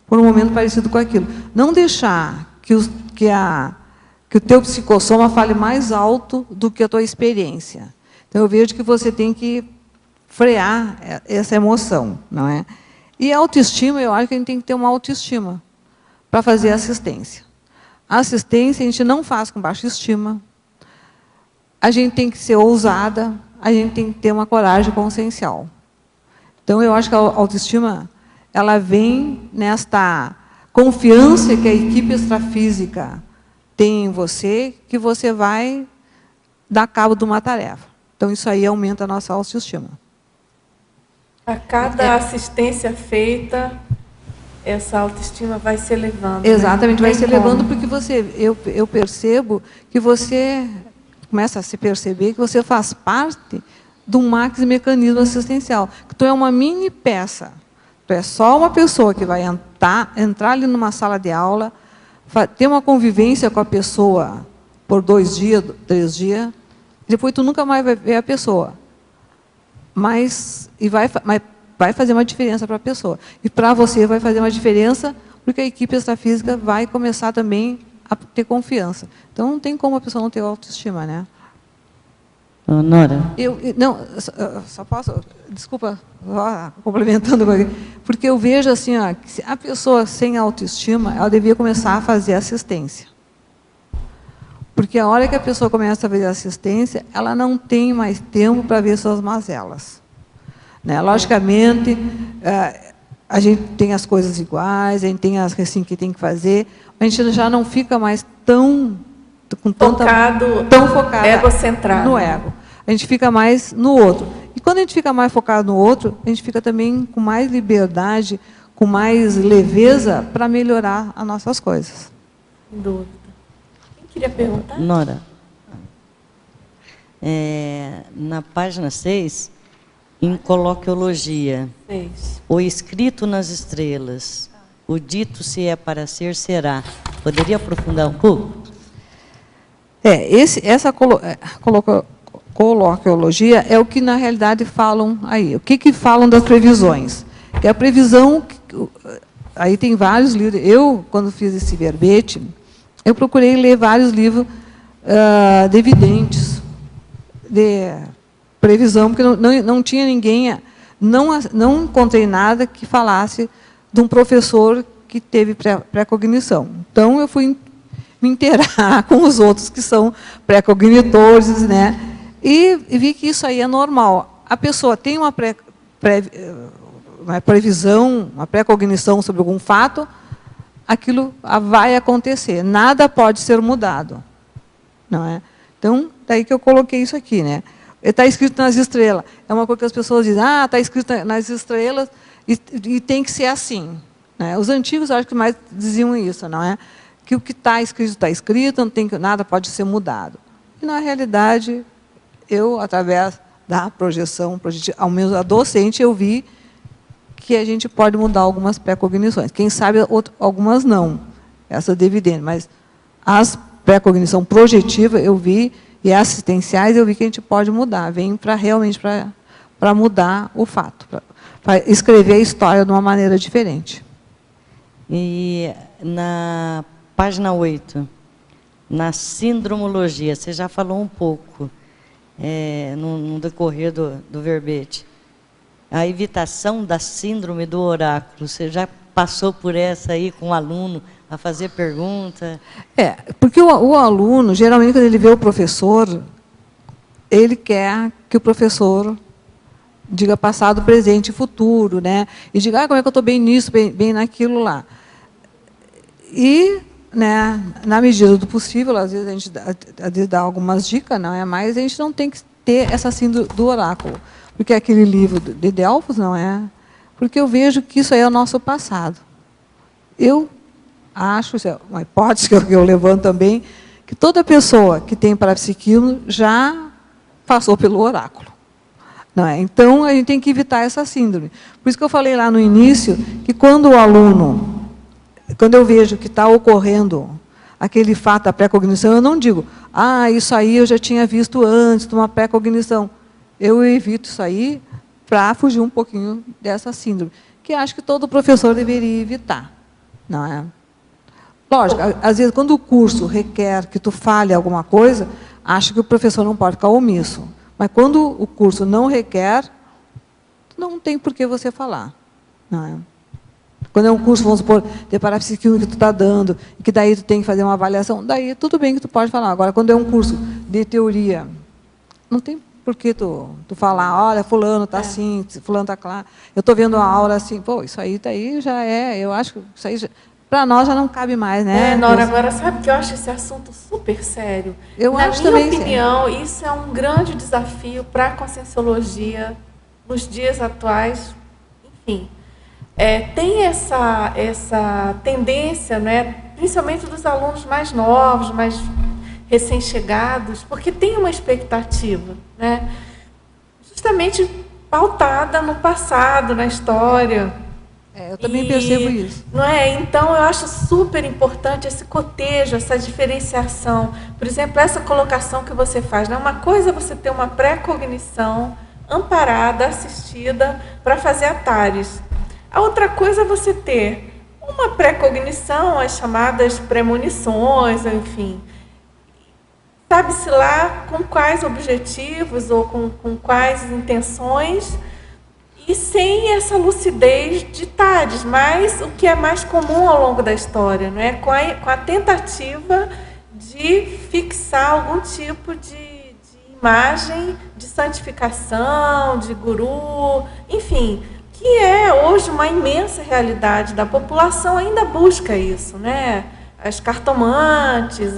por um momento parecido com aquilo. Não deixar que o teu psicossoma fale mais alto do que a tua experiência. Então, eu vejo que você tem que frear essa emoção, não é? E a autoestima, eu acho que a gente tem que ter uma autoestima para fazer assistência. A assistência a gente não faz com baixa estima, a gente tem que ser ousada, a gente tem que ter uma coragem consciencial. Então, eu acho que a autoestima, ela vem nesta confiança que a equipe extrafísica tem em você, que você vai dar cabo de uma tarefa. Então, isso aí aumenta a nossa autoestima. A cada assistência feita, essa autoestima vai se elevando. Exatamente, né? vai se elevando porque eu percebo que você começa a se perceber que você faz parte de um maxi mecanismo assistencial. Que tu é uma mini peça. Tu é só uma pessoa que vai entrar ali numa sala de aula, ter uma convivência com a pessoa por 2 dias, 3 dias, depois tu nunca mais vai ver a pessoa. Mas vai fazer uma diferença para a pessoa. E para você vai fazer uma diferença, porque a equipe extrafísica vai começar também a ter confiança. Então, não tem como a pessoa não ter autoestima, né? Nora? Não, só posso... Desculpa, complementando, porque eu vejo assim, ó, que se a pessoa sem autoestima, ela devia começar a fazer assistência. Porque a hora que a pessoa começa a fazer assistência, ela não tem mais tempo para ver suas mazelas. Né? Logicamente, a gente tem as coisas iguais, a gente tem as assim, que tem que fazer, a gente já não fica mais tão focado egocentrado no ego. A gente fica mais no outro. E quando a gente fica mais focado no outro, a gente fica também com mais liberdade, com mais leveza para melhorar as nossas coisas. Sem dúvida. Quem queria perguntar? Nora, na página 6, em coloquiologia, 6. o escrito nas estrelas, o dito se é para ser, será. Poderia aprofundar um pouco? Essa coloquiologia é o que, na realidade, falam aí. O que falam das previsões? É a previsão... Aí tem vários livros. Eu, quando fiz esse verbete, eu procurei ler vários livros de evidentes, de previsão, porque não tinha ninguém... Não encontrei nada que falasse de um professor que teve pré-cognição. Então, eu fui me inteirar com os outros que são pré-cognitores, né? E vi que isso aí é normal. A pessoa tem uma previsão, uma pré-cognição sobre algum fato, aquilo vai acontecer. Nada pode ser mudado. Não é? Então, daí que eu coloquei isso aqui, né? Está escrito nas estrelas. É uma coisa que as pessoas dizem, está escrito nas estrelas e tem que ser assim. Né? Os antigos, acho que mais diziam isso, não é? Que o que está escrito, não tem que, nada pode ser mudado. E, na realidade, eu, através da projeção, ao menos a docente, eu vi que a gente pode mudar algumas pré-cognições. Quem sabe algumas não, essas de evidente, mas as pré-cognição projetiva eu vi, e assistenciais eu vi que a gente pode mudar, vem realmente para mudar o fato, para escrever a história de uma maneira diferente. E na página 8, na sindromologia, você já falou um pouco, no decorrer do verbete. A evitação da síndrome do oráculo, você já passou por essa aí com o aluno, a fazer pergunta? Porque o aluno, geralmente, quando ele vê o professor, ele quer que o professor diga passado, presente e futuro, né? E diga, como é que eu estou bem nisso, bem naquilo lá. E, né, na medida do possível, às vezes a gente dá algumas dicas, não é? Mas a gente não tem que ter essa síndrome do oráculo, porque aquele livro de Delfos não é, porque eu vejo que isso aí é o nosso passado. Eu acho, isso é uma hipótese que eu levanto também, que toda pessoa que tem parapsiquismo já passou pelo oráculo. Não é? Então, a gente tem que evitar essa síndrome. Por isso que eu falei lá no início, que quando o aluno, quando eu vejo que está ocorrendo aquele fato da pré-cognição, eu não digo, isso aí eu já tinha visto antes, de uma pré-cognição. Eu evito isso aí para fugir um pouquinho dessa síndrome, que acho que todo professor deveria evitar. Não é? Lógico, às vezes, quando o curso requer que tu fale alguma coisa, acho que o professor não pode ficar omisso. Mas, quando o curso não requer, não tem por que você falar. Não é? Quando é um curso, vamos supor, de parapsiquismo que tu está dando, que daí tu tem que fazer uma avaliação, daí tudo bem que tu pode falar. Agora, quando é um curso de teoria, não tem por que tu falar, olha, fulano está assim, fulano está claro, eu estou vendo a aura assim, pô, isso aí daí já é, eu acho que isso aí para nós já não cabe mais, né? Nora, agora sabe que eu acho esse assunto super sério? Eu acho também. Na minha opinião, isso é um grande desafio para a Conscienciologia nos dias atuais, enfim. Tem essa tendência, né, principalmente dos alunos mais novos, mais recém-chegados, porque tem uma expectativa, né, justamente pautada no passado, na história. Eu também percebo isso. Não é? Então, eu acho super importante esse cotejo, essa diferenciação. Por exemplo, essa colocação que você faz. Né? Uma coisa é você ter uma pré-cognição amparada, assistida, para fazer atares. A outra coisa é você ter uma pré-cognição, as chamadas premonições, enfim. Sabe-se lá com quais objetivos ou com quais intenções, e sem essa lucidez de tares, mas o que é mais comum ao longo da história, não é? Com a tentativa de fixar algum tipo de imagem de santificação, de guru, enfim, que é hoje uma imensa realidade da população, ainda busca isso, né? As cartomantes,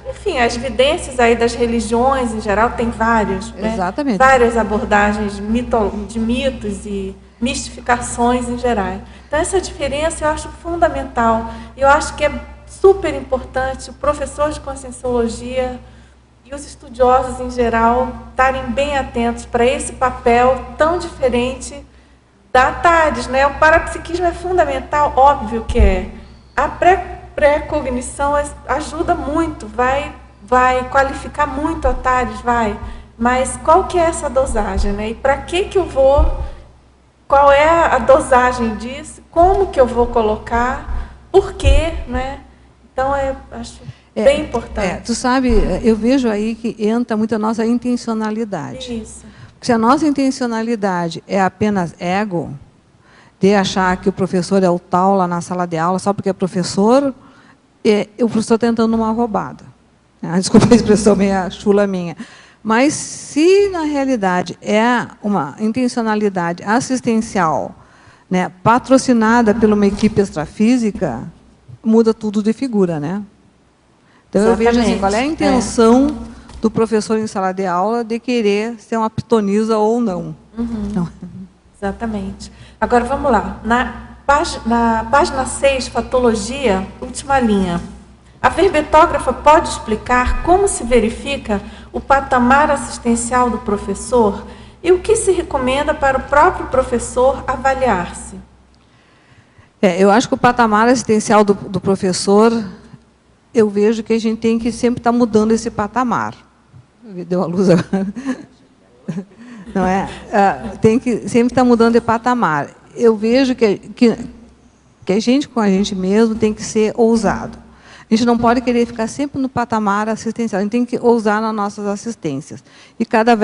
enfim, as evidências aí das religiões em geral, tem várias, né? Exatamente. Várias abordagens de mitos e mistificações em geral. Então, essa diferença eu acho fundamental. Eu acho que é super importante o professor de Conscienciologia e os estudiosos em geral estarem bem atentos para esse papel tão diferente da TADES, né? O parapsiquismo é fundamental, óbvio que é. A pré-cognição ajuda muito, vai qualificar muito a TADES, vai. Mas qual que é essa dosagem, né? E para que eu vou? Qual é a dosagem disso? Como que eu vou colocar? Por quê, né? Então, eu acho bem importante. Tu sabe, eu vejo aí que entra muito a nossa intencionalidade. Isso. Porque se a nossa intencionalidade é apenas ego, de achar que o professor é o tal lá na sala de aula, só porque é professor, o professor está tentando uma roubada. Desculpa a expressão meio chula minha. Mas, se na realidade é uma intencionalidade assistencial, né, patrocinada por uma equipe extrafísica, muda tudo de figura, né? Então, exatamente. Eu vejo assim, qual é a intenção do professor em sala de aula de querer ser uma pitonisa ou não. Não. Exatamente. Agora, vamos lá. Na página 6, Fatologia, última linha. A verbetógrafa pode explicar como se verifica o patamar assistencial do professor e o que se recomenda para o próprio professor avaliar-se? Eu acho que o patamar assistencial do professor, eu vejo que a gente tem que sempre estar mudando esse patamar. Deu a luz agora. Não é? Tem que sempre estar mudando de patamar. Eu vejo que a gente, com a gente mesmo, tem que ser ousado. A gente não pode querer ficar sempre no patamar assistencial. A gente tem que ousar nas nossas assistências. E cada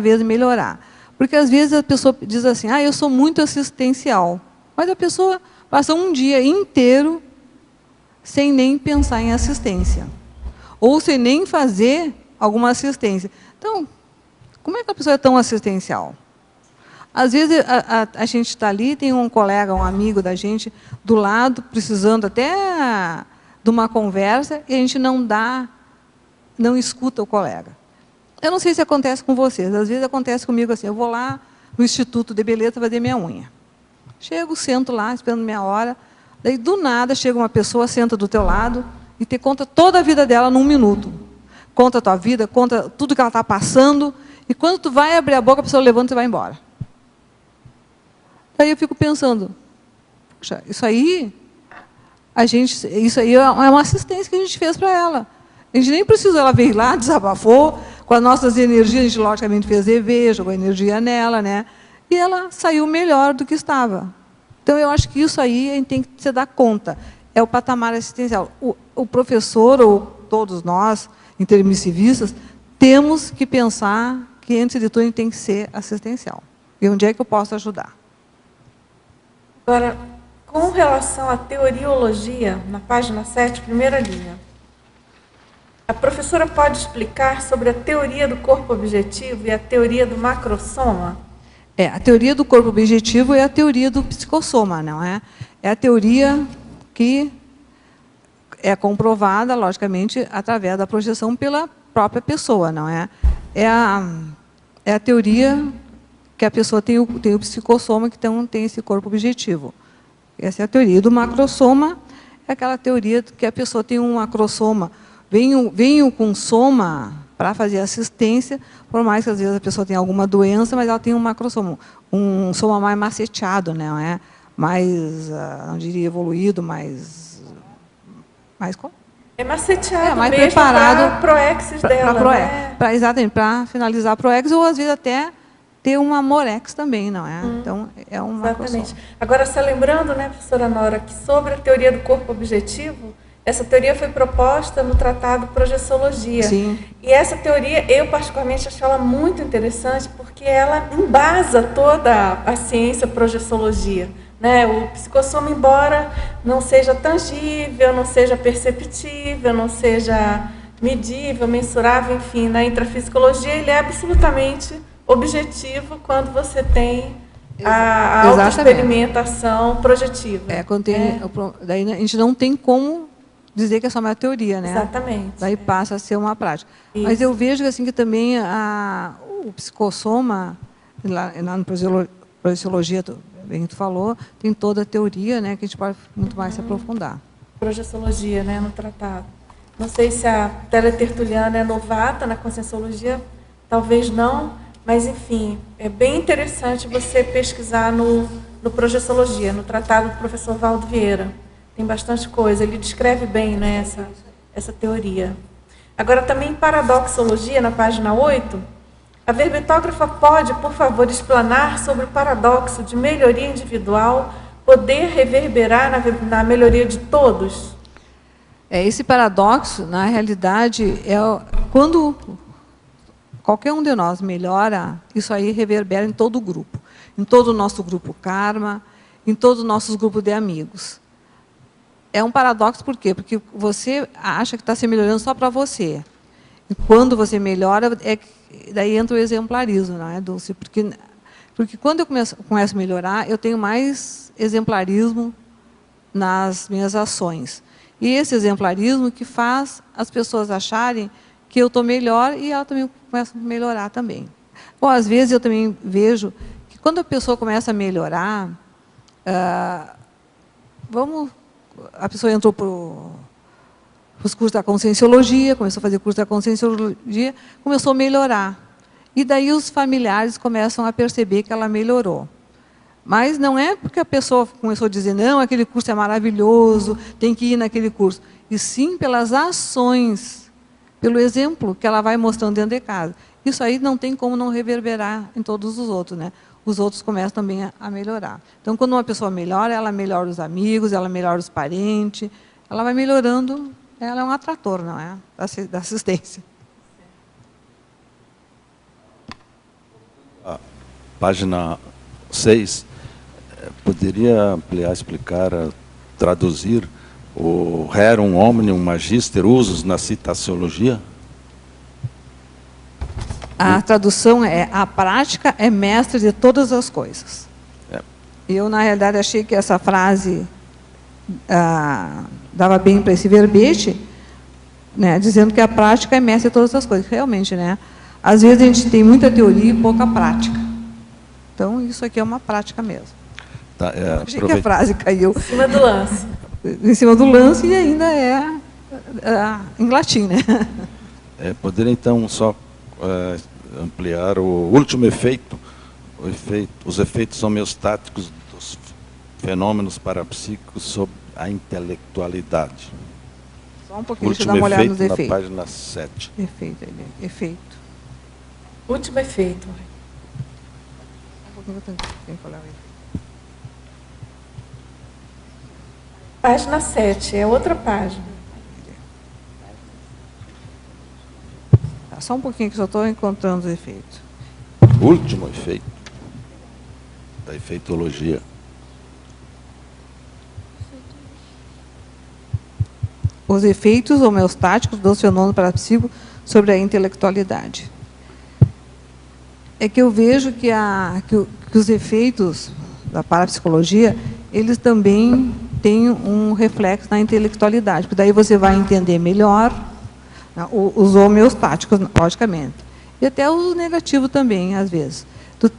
vez melhorar. Porque, às vezes, a pessoa diz assim, eu sou muito assistencial. Mas a pessoa passa um dia inteiro sem nem pensar em assistência. Ou sem nem fazer alguma assistência. Então, como é que a pessoa é tão assistencial? Às vezes, a gente está ali, tem um colega, um amigo da gente do lado, precisando até de uma conversa, e a gente não escuta o colega. Eu não sei se acontece com vocês, às vezes acontece comigo assim, eu vou lá no Instituto de Beleza fazer minha unha. Chego, sento lá, esperando minha hora, daí do nada chega uma pessoa, senta do teu lado e te conta toda a vida dela num minuto. Conta a tua vida, conta tudo que ela está passando, e quando tu vai abrir a boca, a pessoa levanta e vai embora. Daí eu fico pensando, puxa, isso aí é uma assistência que a gente fez para ela. A gente nem precisou, ela veio lá, desabafou, com as nossas energias, a gente logicamente fez EV, jogou energia nela, né? E ela saiu melhor do que estava. Então, eu acho que isso aí a gente tem que se dar conta. É o patamar assistencial. O professor, ou todos nós, intermissivistas, temos que pensar que, antes de tudo, ele tem que ser assistencial. E onde é que eu posso ajudar? Agora, com relação à teoriologia, na página 7, primeira linha, a professora pode explicar sobre a teoria do corpo objetivo e a teoria do macrosoma? A teoria do corpo objetivo é a teoria do psicossoma, não é? É a teoria que é comprovada, logicamente, através da projeção pela própria pessoa, não é? É a teoria que a pessoa tem o psicossoma, que então tem esse corpo objetivo. Essa é a teoria. Do macrosoma é aquela teoria que a pessoa tem um macrosoma. Venho com soma para fazer assistência, por mais que às vezes a pessoa tenha alguma doença, mas ela tem um macrosoma, um soma mais maceteado, não é? Mais, não diria evoluído, mais como? É maceteado, mais mesmo preparado para a proexis dela, né? Exatamente, para finalizar a proexis, ou às vezes até ter uma morex também, não é? Então, é um macrosoma. Exatamente. Agora, só lembrando, né, professora Nora, que sobre a teoria do corpo objetivo, essa teoria foi proposta no Tratado Projeciologia. Sim. E essa teoria, eu particularmente acho ela muito interessante, porque ela embasa toda a ciência projeciologia. Né? O psicossoma, embora não seja tangível, não seja perceptível, não seja medível, mensurável, enfim, na intrafisicologia, ele é absolutamente objetivo quando você tem a autoexperimentação projetiva. Daí a gente não tem como dizer que é só uma teoria, né? Exatamente. Daí passa a ser uma prática. Isso. Mas eu vejo assim, que também o psicossoma, lá no projeciologia, bem tu falou, tem toda a teoria, né, que a gente pode muito mais se aprofundar. Projeciologia, né, no tratado. Não sei se a teletertuliana é novata na conscienciologia, talvez não, mas, enfim, é bem interessante você pesquisar no projeciologia, no tratado do professor Valdo Vieira. Tem bastante coisa, ele descreve bem, né, essa teoria. Agora, também em paradoxologia, na página 8, a verbetógrafa pode, por favor, explanar sobre o paradoxo de melhoria individual poder reverberar na melhoria de todos? Esse paradoxo, na realidade, é quando qualquer um de nós melhora, isso aí reverbera em todo o grupo, em todo o nosso grupo karma, em todos os nossos grupos de amigos. É um paradoxo por quê? Porque você acha que está se melhorando só para você. E quando você melhora, daí entra o exemplarismo, não é, Dulce? Porque quando eu começo a melhorar, eu tenho mais exemplarismo nas minhas ações. E esse exemplarismo que faz as pessoas acharem que eu estou melhor e ela também começa a melhorar também. Bom, às vezes eu também vejo que quando a pessoa começa a melhorar, a pessoa entrou para os cursos da conscienciologia, começou a fazer curso da conscienciologia, começou a melhorar. E daí os familiares começam a perceber que ela melhorou. Mas não é porque a pessoa começou a dizer, não, aquele curso é maravilhoso, tem que ir naquele curso. E sim pelas ações, pelo exemplo que ela vai mostrando dentro de casa. Isso aí não tem como não reverberar em todos os outros, né? Os outros começam também a melhorar. Então, quando uma pessoa melhora, ela melhora os amigos, ela melhora os parentes, ela vai melhorando. Ela é um atrator, não é? Da assistência. A página 6, poderia ampliar, explicar, traduzir o rerum omnium magister usus na citaciologia? A tradução é: a prática é mestre de todas as coisas. Eu, na realidade, achei que essa frase dava bem para esse verbete, né, dizendo que a prática é mestre de todas as coisas. Realmente, né? Às vezes a gente tem muita teoria e pouca prática. Então, isso aqui é uma prática mesmo. Tá, achei que a frase caiu em cima do lance. Em cima do lance e ainda é em latim, né? Poderia, então, só ampliar o último efeito, os efeitos homeostáticos dos fenômenos parapsíquicos sobre a intelectualidade. Só um pouquinho, deixa eu dar uma olhada nos efeitos. Na página 7. Efeito. Último efeito. Um pouquinho, eu tenho que olhar o efeito. Página 7, é outra página. Só um pouquinho que eu estou encontrando os efeitos. último efeito da efeitologia. Os efeitos homeostáticos dos fenômenos parapsíquicos sobre a intelectualidade. É que eu vejo que os efeitos da parapsicologia, eles também têm um reflexo na intelectualidade, porque daí você vai entender melhor, né, os homeostáticos, logicamente. E até os negativos também, às vezes. Tu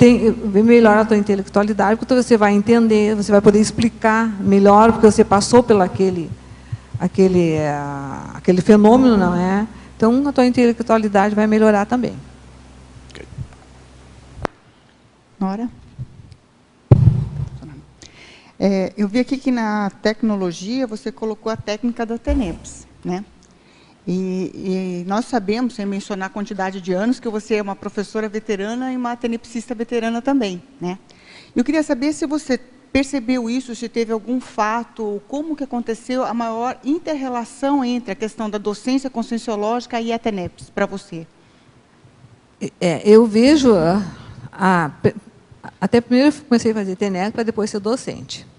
melhor a tua intelectualidade, porque você vai entender, você vai poder explicar melhor, porque você passou pelo aquele fenômeno, não é? Então, a tua intelectualidade vai melhorar também. Nora? Eu vi aqui que na tecnologia você colocou a técnica da TENEPS, né? E nós sabemos, sem mencionar a quantidade de anos, que você é uma professora veterana e uma tenepsista veterana também, né? Eu queria saber se você percebeu isso, se teve algum fato, como que aconteceu a maior inter-relação entre a questão da docência conscienciológica e a TENEPS, para você? Eu vejo, até primeiro eu comecei a fazer TENEPS, para depois ser docente.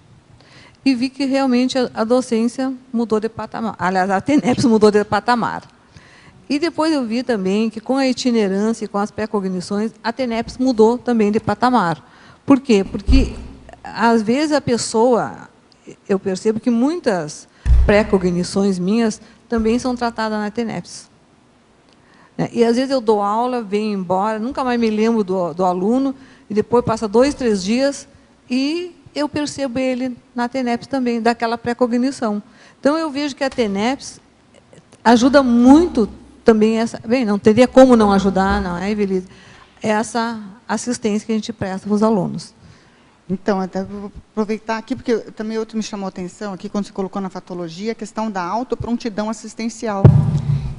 E vi que realmente a docência mudou de patamar. Aliás, a TENEPS mudou de patamar. E depois eu vi também que com a itinerância e com as pré-cognições, a TENEPS mudou também de patamar. Por quê? Porque às vezes a pessoa, eu percebo que muitas pré-cognições minhas também são tratadas na TENEPS. E às vezes eu dou aula, venho embora, nunca mais me lembro do aluno, e depois passa 2, 3 dias, e eu percebo ele na TENEPS também, daquela pré-cognição. Então eu vejo que a TENEPS ajuda muito também essa... Bem, não teria como não ajudar, não é, Evelise? Essa assistência que a gente presta para os alunos. Então, até vou aproveitar aqui, porque também outro me chamou a atenção, aqui quando você colocou na fatologia, a questão da autoprontidão assistencial.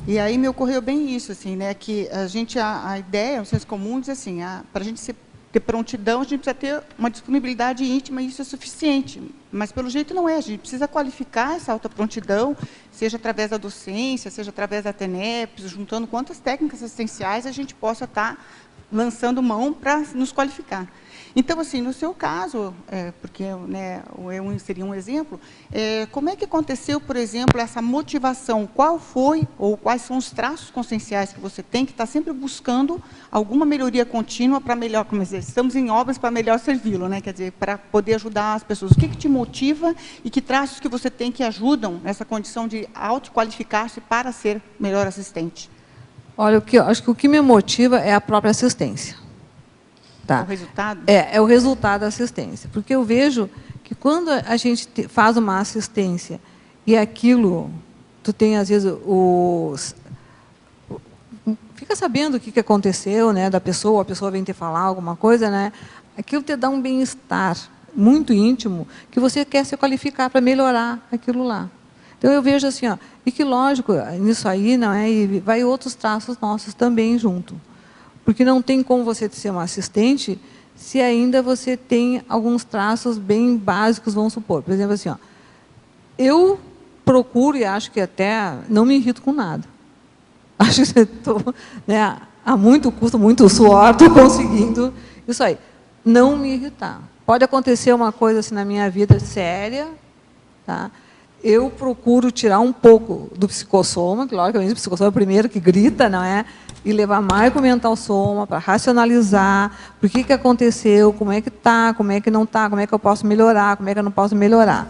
E aí me ocorreu bem isso, assim, né, que a ideia, o senso comum diz assim, para a gente ter prontidão, a gente precisa ter uma disponibilidade íntima, e isso é suficiente. Mas, pelo jeito, não é. A gente precisa qualificar essa autoprontidão, seja através da docência, seja através da TENEPS, juntando quantas técnicas assistenciais a gente possa estar lançando mão para nos qualificar. Então, assim, no seu caso, porque né, eu seria um exemplo, como é que aconteceu, por exemplo, essa motivação? Qual foi, ou quais são os traços conscienciais que você tem, que está sempre buscando alguma melhoria contínua para melhor, como dizer, estamos em obras para melhor servi-lo, né? Quer dizer, para poder ajudar as pessoas. O que te motiva e que traços que você tem que ajudam nessa condição de autoqualificar-se para ser melhor assistente? Olha, acho que o que me motiva é a própria assistência. Tá. O resultado? É o resultado da assistência. Porque eu vejo que quando a gente faz uma assistência e aquilo, tu tem, às vezes, fica sabendo o que aconteceu, né, da pessoa, a pessoa vem te falar alguma coisa, né, aquilo te dá um bem-estar muito íntimo que você quer se qualificar para melhorar aquilo lá. Então, eu vejo assim, ó, e que, lógico, nisso aí, não é, e vai outros traços nossos também junto. Porque não tem como você ser uma assistente se ainda você tem alguns traços bem básicos, vamos supor. Por exemplo, assim, ó, eu procuro e acho que até não me irrito com nada. Acho que estou, né, a muito custo, muito suor, estou conseguindo isso aí. Não me irritar. Pode acontecer uma coisa assim na minha vida séria, tá? Eu procuro tirar um pouco do psicossoma, que logicamente o psicossoma é o primeiro que grita, não é? E levar mais para o mental soma, para racionalizar, por que aconteceu, como é que está, como é que não está, como é que eu posso melhorar, como é que eu não posso melhorar.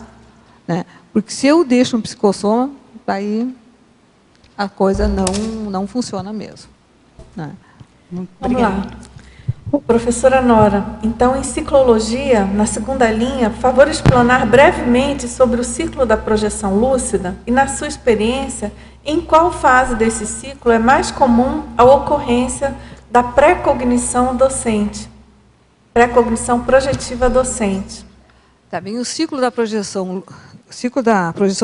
Né? Porque se eu deixo um psicossoma, aí a coisa não funciona mesmo. Né? Vamos lá. Professora Nora, então, em ciclologia, na segunda linha, favor explanar brevemente sobre o ciclo da projeção lúcida e, na sua experiência, em qual fase desse ciclo é mais comum a ocorrência da pré-cognição docente, pré-cognição projetiva docente? Tá bem, o ciclo da projeção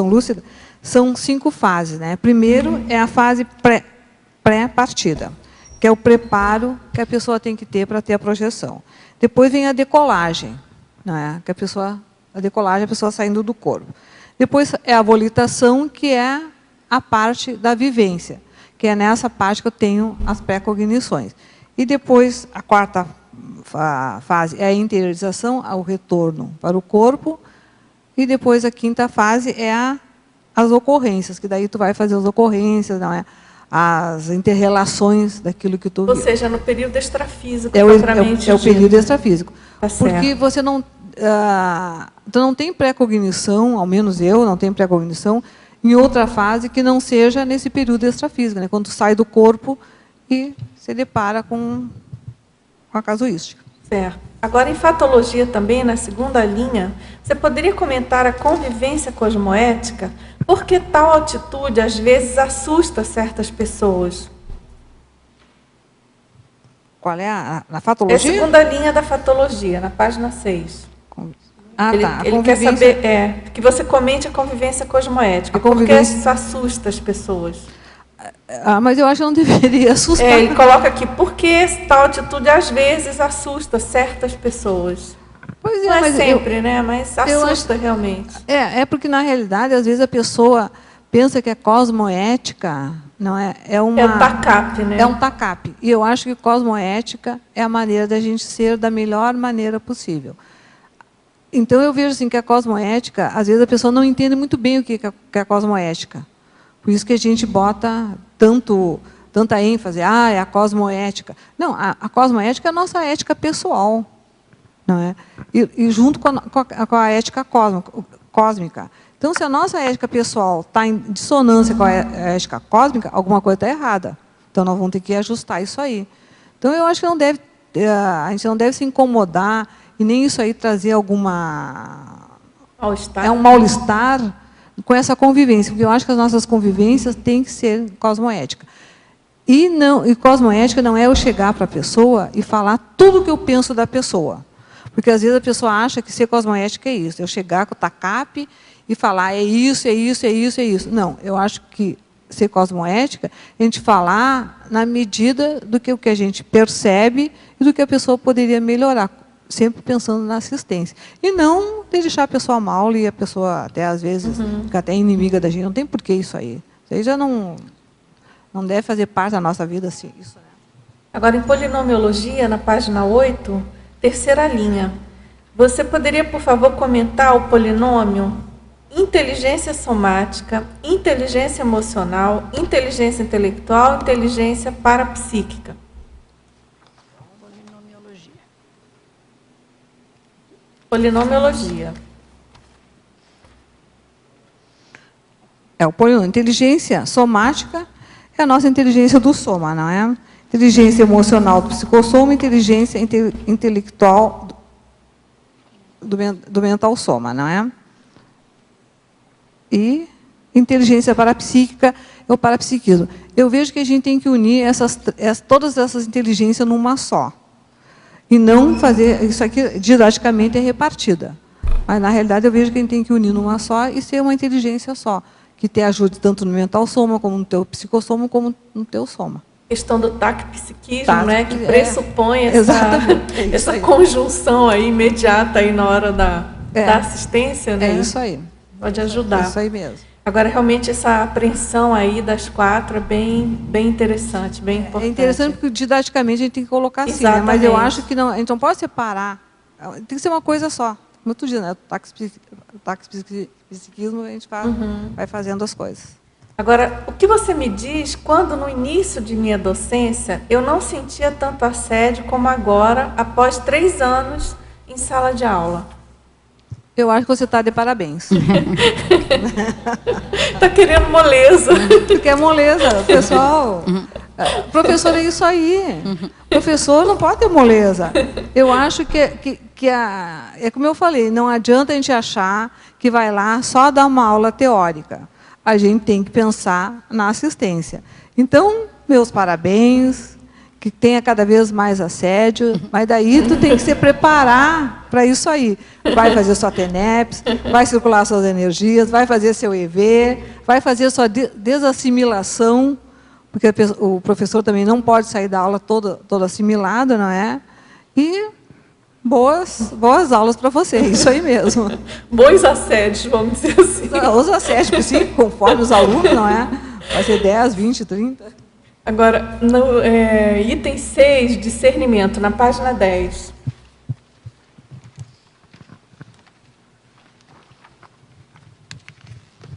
lúcida são 5 fases, né? Primeiro é a fase pré-partida, que é o preparo que a pessoa tem que ter para ter a projeção. Depois vem a decolagem, né? Que a decolagem é a pessoa saindo do corpo. Depois é a volitação, que é a parte da vivência, que é nessa parte que eu tenho as pré-cognições. E depois, a quarta fase é a interiorização, o retorno para o corpo, e depois a quinta fase é as ocorrências, que daí tu vai fazer as ocorrências, não é? As interrelações daquilo que tu viu. Ou seja, no período extrafísico, é propriamente o período extrafísico. Tá porque você não, tu não tem pré-cognição, ao menos eu não tenho pré-cognição, em outra fase que não seja nesse período extrafísico, né? Quando tu sai do corpo e se depara com a casuística. Certo. Agora, em fatologia também, na segunda linha, você poderia comentar a convivência cosmoética? Porque tal atitude, às vezes, assusta certas pessoas. Qual é na fatologia? É a segunda linha da fatologia, na página 6. Ele quer saber que você comente a convivência cosmoética. Porque isso assusta as pessoas. Mas eu acho que não deveria assustar. Ele coloca aqui, porque tal atitude às vezes assusta certas pessoas. Pois é, não é mas sempre, né? Mas assusta realmente. É porque, na realidade, às vezes a pessoa pensa que a cosmoética não é um TACAP, né? É um TACAP. E eu acho que cosmoética é a maneira da gente ser da melhor maneira possível. Então, eu vejo assim, que a cosmoética, às vezes a pessoa não entende muito bem o que é a cosmoética. Por isso que a gente bota tanta ênfase, é a cosmoética. Não, a cosmoética é a nossa ética pessoal, não é? E junto com a ética cósmica. Então, se a nossa ética pessoal está em dissonância com a ética cósmica, alguma coisa está errada. Então, nós vamos ter que ajustar isso aí. Então, eu acho que a gente não deve se incomodar e nem isso aí trazer alguma... Mal-estar. Um mal-estar com essa convivência, porque eu acho que as nossas convivências têm que ser cosmoética. E cosmoética não é eu chegar para a pessoa e falar tudo o que eu penso da pessoa. Porque, às vezes, a pessoa acha que ser cosmoética é isso. Eu chegar com o TACAP e falar é isso, é isso, é isso, é isso. Não, eu acho que ser cosmoética é a gente falar na medida do que o que a gente percebe e do que a pessoa poderia melhorar, sempre pensando na assistência. E não deixar a pessoa mal e a pessoa, até às vezes, fica até inimiga da gente. Não tem porquê isso aí. Isso aí já não deve fazer parte da nossa vida assim. Isso, né? Agora, em polinomiologia, na página 8, terceira linha. Você poderia, por favor, comentar o polinômio inteligência somática, inteligência emocional, inteligência intelectual, inteligência parapsíquica? Polinomiologia. O polinômio. Inteligência somática é a nossa inteligência do soma, não é? Inteligência emocional do psicossoma, inteligência intelectual do mental soma, não é? E inteligência parapsíquica é o parapsiquismo. Eu vejo que a gente tem que unir todas essas inteligências numa só. E não fazer isso aqui didaticamente é repartida. Mas, na realidade, eu vejo que a gente tem que unir numa só e ser uma inteligência só, que te ajude tanto no mental soma, como no teu psicossoma, como no teu soma. A questão do psiquismo, né, que pressupõe essa conjunção aí imediata aí na hora da assistência, né? É isso aí. Pode ajudar. É isso aí mesmo. Agora, realmente, essa apreensão aí das 4 é bem interessante, bem importante. É interessante porque, didaticamente, a gente tem que colocar assim, né? Mas eu acho que não, a gente não pode separar. Tem que ser uma coisa só. Como eu estou dizendo, o psiquismo, a gente vai fazendo as coisas. Agora, o que você me diz quando, no início de minha docência, eu não sentia tanto assédio como agora, após 3 anos em sala de aula? Eu acho que você está de parabéns. Está querendo moleza. Tu quer moleza, pessoal. Professor, é isso aí. Professor não pode ter moleza. Eu acho que é como eu falei, não adianta a gente achar que vai lá só dar uma aula teórica. A gente tem que pensar na assistência. Então, meus parabéns, que tenha cada vez mais assédio, mas daí tu tem que se preparar para isso aí. Vai fazer sua TENEPS, vai circular suas energias, vai fazer seu EV, vai fazer sua desassimilação, porque o professor também não pode sair da aula todo assimilado, não é? E boas aulas para você, isso aí mesmo. Bons assédios, vamos dizer assim. Os assédios, sim, conforme os alunos, não é? Vai ser 10, 20, 30... Agora, no item 6, discernimento, na página 10.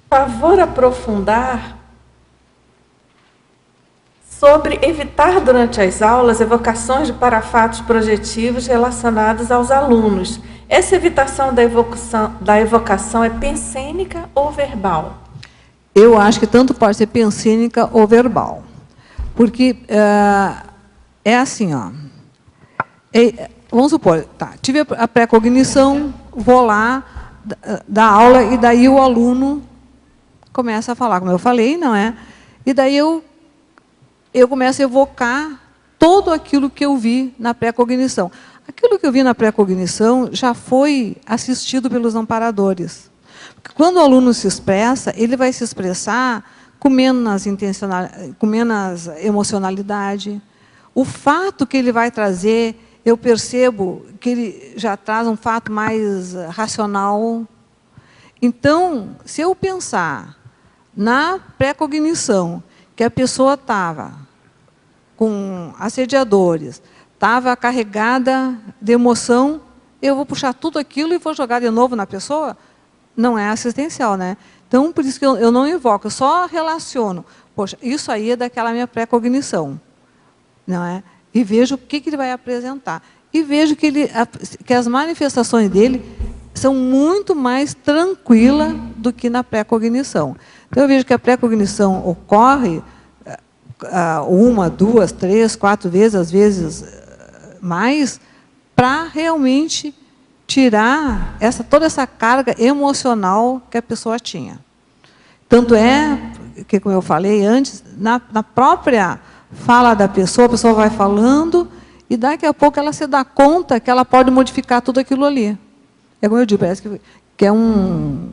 Favor aprofundar sobre evitar durante as aulas evocações de parafatos projetivos relacionados aos alunos. Essa evitação da evocação é pensênica ou verbal? Eu acho que tanto pode ser pensênica ou verbal. Porque é assim, ó. Vamos supor, tá, tive a pré-cognição, vou lá, dar aula, e daí o aluno começa a falar, como eu falei, não é? E daí eu começo a evocar todo aquilo que eu vi na pré-cognição. Aquilo que eu vi na pré-cognição já foi assistido pelos amparadores. Porque quando o aluno se expressa, ele vai se expressar com menos emocionalidade. O fato que ele vai trazer, eu percebo que ele já traz um fato mais racional. Então, se eu pensar na pré-cognição, que a pessoa estava com assediadores, estava carregada de emoção, eu vou puxar tudo aquilo e vou jogar de novo na pessoa? Não é assistencial, né? Então, por isso que eu não invoco, eu só relaciono. Poxa, isso aí é daquela minha pré-cognição, não é? E vejo o que ele vai apresentar. E vejo que as manifestações dele são muito mais tranquilas do que na pré-cognição. Então, eu vejo que a pré-cognição ocorre 1, 2, 3, 4 vezes, às vezes mais, para realmente tirar toda essa carga emocional que a pessoa tinha. Tanto é que, como eu falei antes, na própria fala da pessoa, a pessoa vai falando e daqui a pouco ela se dá conta que ela pode modificar tudo aquilo ali. É como eu digo, parece que é vamos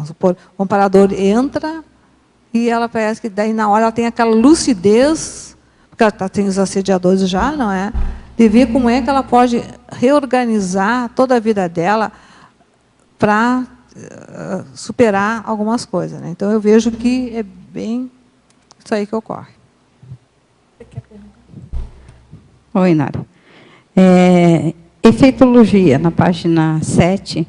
supor, o amparador entra e ela parece que daí na hora ela tem aquela lucidez, porque ela tem os assediadores já, não é? De ver como é que ela pode reorganizar toda a vida dela para superar algumas coisas, né? Então, eu vejo que é bem isso aí que ocorre. Você quer perguntar? Oi, Nara. Efeitologia, na página 7,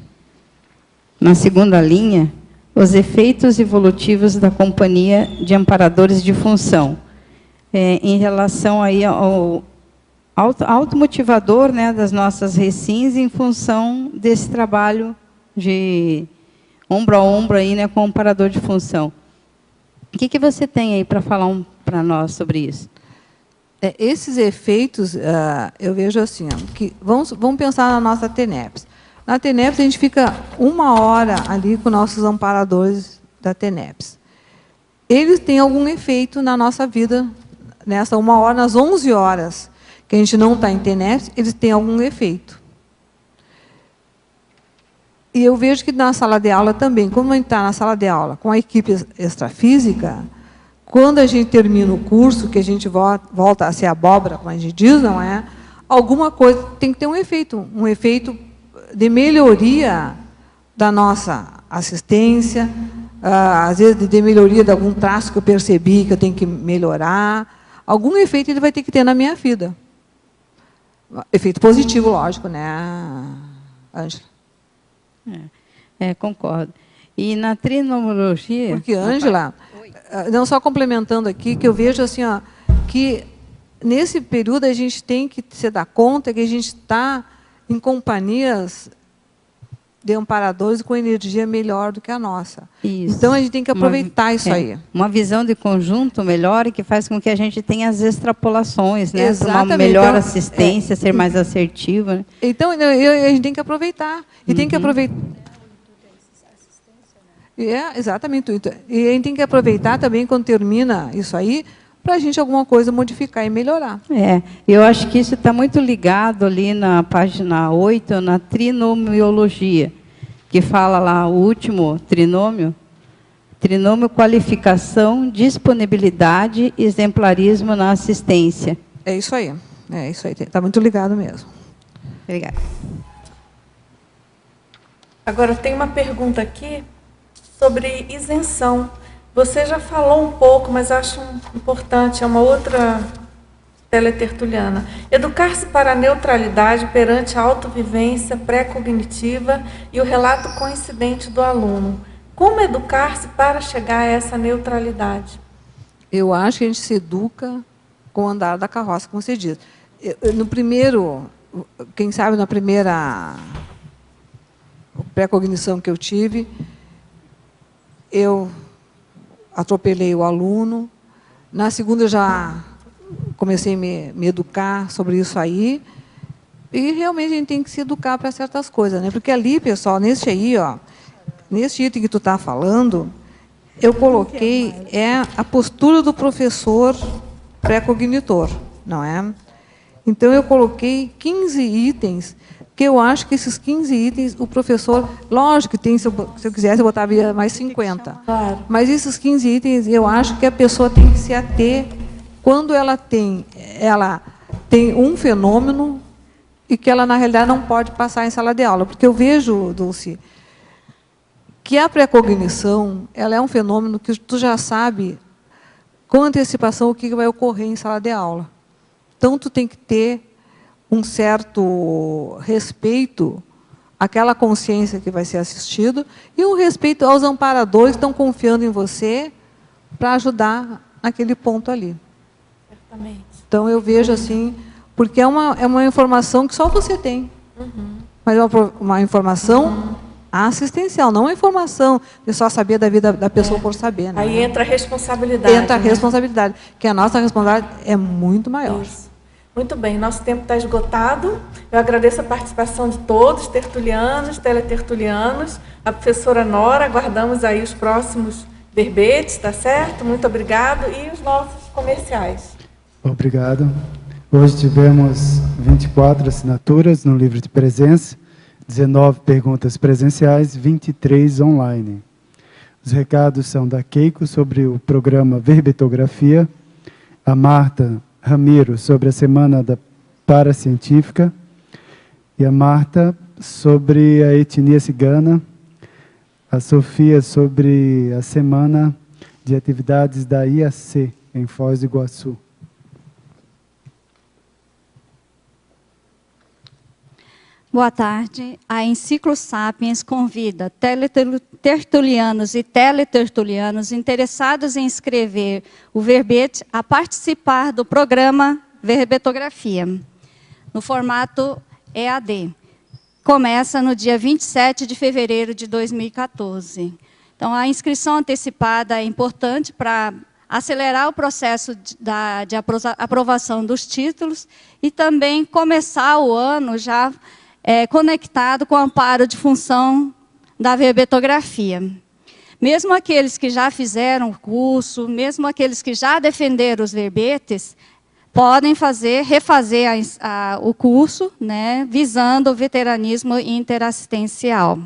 na segunda linha, os efeitos evolutivos da companhia de amparadores de função. Em relação aí ao automotivador, né, das nossas recins em função desse trabalho de ombro a ombro aí, né, com o amparador de função. O que você tem aí para falar para nós sobre isso? Esses efeitos, eu vejo assim, que vamos pensar na nossa TENEPS. Na TENEPS, a gente fica 1 hora ali com nossos amparadores da TENEPS. Eles têm algum efeito na nossa vida, nessa 1 hora, nas 11 horas que a gente não está em TENEPS, eles têm algum efeito. E eu vejo que na sala de aula também, como a gente está na sala de aula com a equipe extrafísica, quando a gente termina o curso, que a gente volta a ser abóbora, como a gente diz, não é? Alguma coisa tem que ter um efeito de melhoria da nossa assistência, às vezes de melhoria de algum traço que eu percebi que eu tenho que melhorar. Algum efeito ele vai ter que ter na minha vida. Efeito positivo, lógico, né, Ângela? Concordo. E na trinomologia... Porque, Ângela, não só complementando aqui, que eu vejo assim, ó, que nesse período a gente tem que se dar conta que a gente está em companhias de amparadores com energia melhor do que a nossa. Isso. Então, a gente tem que aproveitar isso aí. Uma visão de conjunto melhor e que faz com que a gente tenha as extrapolações, né? Para uma Exatamente. melhor Então, assistência, ser mais assertiva. Né? Então, a gente tem que aproveitar. E tem que aproveitar... exatamente. E a gente tem que aproveitar também, quando termina isso aí, para a gente alguma coisa modificar e melhorar. Eu acho que isso está muito ligado ali na página 8, na trinomiologia, que fala lá o último trinômio, qualificação, disponibilidade, exemplarismo na assistência. É isso aí, está muito ligado mesmo. Obrigada. Agora, tem uma pergunta aqui sobre isenção. Você já falou um pouco, mas acho importante, é uma outra teletertuliana. Educar-se para a neutralidade perante a autovivência pré-cognitiva e o relato coincidente do aluno. Como educar-se para chegar a essa neutralidade? Eu acho que a gente se educa com o andar da carroça, como você diz. No primeiro, quem sabe na primeira pré-cognição que eu tive, eu atropelei o aluno. Na segunda, eu já comecei a me educar sobre isso aí. E, realmente, a gente tem que se educar para certas coisas, né? Porque ali, pessoal, nesse aí, ó, nesse item que tu está falando, eu coloquei a postura do professor pré-cognitor, não é? Então, eu coloquei 15 itens, que eu acho que esses 15 itens, o professor, lógico que tem, se eu quisesse, eu botava mais 50. Claro. Mas esses 15 itens, eu acho que a pessoa tem que se ater quando ela tem um fenômeno e que ela, na realidade, não pode passar em sala de aula. Porque eu vejo, Dulce, que a pré-cognição, ela é um fenômeno que tu já sabe com antecipação o que vai ocorrer em sala de aula. Então, tu tem que ter um certo respeito àquela consciência que vai ser assistido e um respeito aos amparadores que estão confiando em você para ajudar naquele ponto ali. Certamente. Então, eu vejo assim, porque é uma informação que só você tem. Mas é uma informação assistencial, não é informação de só saber da vida da pessoa por saber. Né? Aí entra a responsabilidade. Entra a responsabilidade, que a nossa responsabilidade é muito maior. Isso. Muito bem, nosso tempo está esgotado. Eu agradeço a participação de todos, tertulianos, teletertulianos, a professora Nora, aguardamos aí os próximos verbetes, tá certo? Muito obrigado. E os nossos comerciais. Obrigado. Hoje tivemos 24 assinaturas no livro de presença, 19 perguntas presenciais, 23 online. Os recados são da Keiko sobre o programa Verbetografia, a Marta Ramiro sobre a Semana da Paracientífica e a Marta sobre a etnia cigana, a Sofia sobre a Semana de Atividades da IAC em Foz do Iguaçu. Boa tarde. A Enciclo Sapiens convida teletertulianos e teletertulianos interessados em escrever o verbete a participar do programa Verbetografia, no formato EAD. Começa no dia 27 de fevereiro de 2014. Então, a inscrição antecipada é importante para acelerar o processo de aprovação dos títulos e também começar o ano já conectado com o amparo de função da verbetografia. Mesmo aqueles que já fizeram o curso, mesmo aqueles que já defenderam os verbetes, podem refazer o curso, né, visando o veteranismo interassistencial.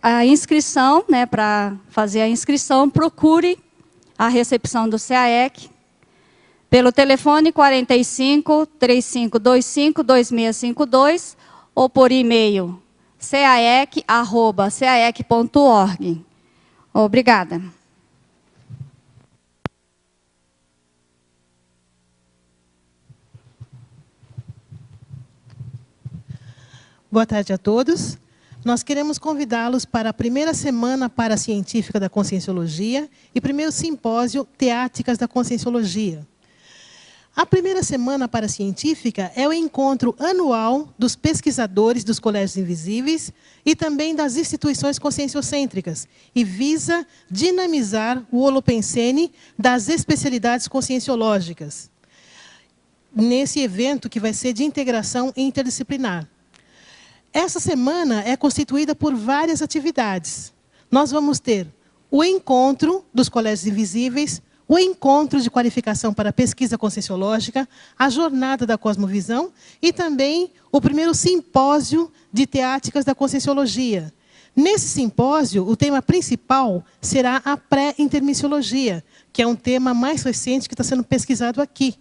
A inscrição, né, para fazer a inscrição, procure a recepção do CAEC, pelo telefone 45 3525 2652 ou por e-mail caec@caec.org. Obrigada. Boa tarde a todos. Nós queremos convidá-los para a primeira Semana Paracientífica da Conscienciologia e primeiro Simpósio Teáticas da Conscienciologia. A primeira Semana Paracientífica é o encontro anual dos pesquisadores dos Colégios Invisíveis e também das instituições conscienciocêntricas e visa dinamizar o holopensene das especialidades conscienciológicas, nesse evento que vai ser de integração interdisciplinar. Essa semana é constituída por várias atividades. Nós vamos ter o encontro dos Colégios Invisíveis, o encontro de qualificação para pesquisa conscienciológica, a jornada da cosmovisão e também o primeiro simpósio de teáticas da conscienciologia. Nesse simpósio, o tema principal será a pré-intermissiologia, que é um tema mais recente que está sendo pesquisado aqui.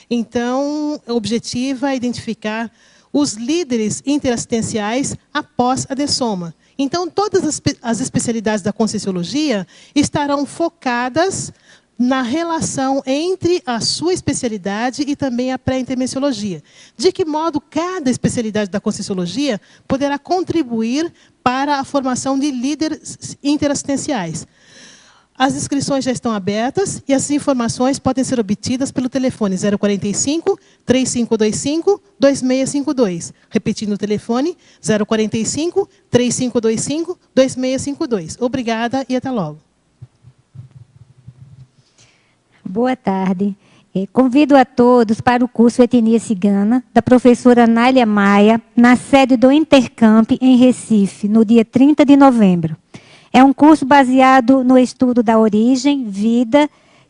Então, o objetivo é identificar os líderes interassistenciais após a dessoma. Então, todas as especialidades da Conscienciologia estarão focadas na relação entre a sua especialidade e também a pré-intermenciologia. De que modo cada especialidade da Conscienciologia poderá contribuir para a formação de líderes interassistenciais. As inscrições já estão abertas e as informações podem ser obtidas pelo telefone 045 3525 2652. Repetindo o telefone, 045 3525 2652. Obrigada e até logo. Boa tarde. Convido a todos para o curso Etnia Cigana, da professora Nália Maia, na sede do Intercamp, em Recife, no dia 30 de novembro. É um curso baseado no estudo da origem, vida,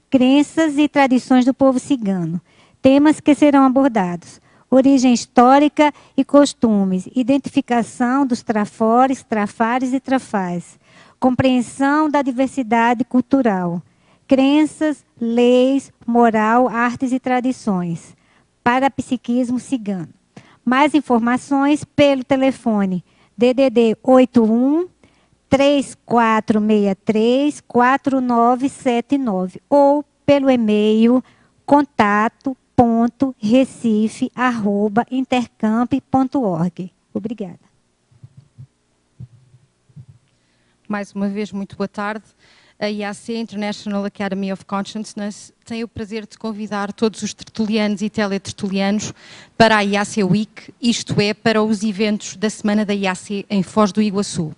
crenças e tradições do povo cigano. Temas que serão abordados: origem histórica e costumes, identificação dos trafores, trafares e trafais, compreensão da diversidade cultural, crenças, leis, moral, artes e tradições, parapsiquismo cigano. Mais informações pelo telefone DDD 81 3463 4979 ou pelo e-mail contato.recife@intercamp.org. Obrigada. Mais uma vez, muito boa tarde. A IAC, International Academy of Consciousness, tem o prazer de convidar todos os tertulianos e teletertulianos para a IAC Week, isto é, para os eventos da Semana da IAC em Foz do Iguaçu,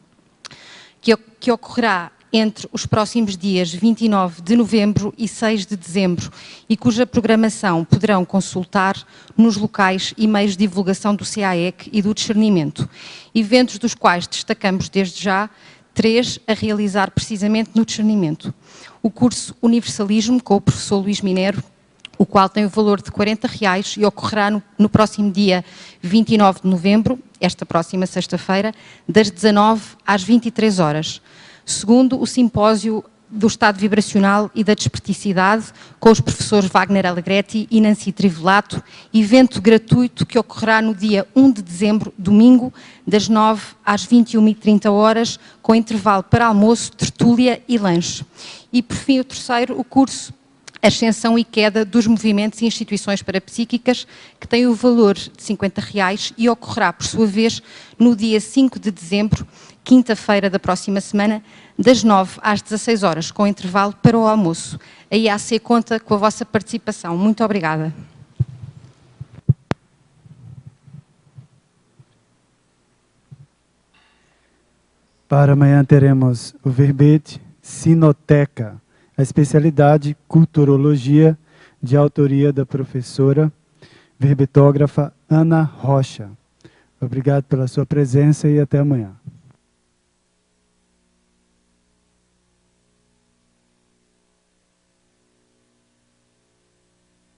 que ocorrerá entre os próximos dias 29 de novembro e 6 de dezembro e cuja programação poderão consultar nos locais e meios de divulgação do CAEC e do discernimento. Eventos dos quais destacamos desde já 3 a realizar precisamente no discernimento. O curso Universalismo, com o professor Luís Minero, o qual tem o valor de R$40 e ocorrerá no próximo dia 29 de novembro, esta próxima sexta-feira, das 19 às 23 horas. Segundo, o simpósio do estado vibracional e da desperticidade, com os professores Wagner Allegretti e Nancy Trivelato, evento gratuito que ocorrerá no dia 1 de dezembro, domingo, das 9 às 21h30 horas, com intervalo para almoço, tertúlia e lanche. E, por fim, o terceiro, o curso Ascensão e Queda dos Movimentos e Instituições Parapsíquicas, que tem o valor de R$50 e ocorrerá, por sua vez, no dia 5 de dezembro, quinta-feira da próxima semana, das 9 às 16 horas, com intervalo para o almoço. A IAC conta com a vossa participação. Muito obrigada. Para amanhã teremos o verbete Sinoteca, a especialidade Culturologia, de autoria da professora verbetógrafa Ana Rocha. Obrigado pela sua presença e até amanhã.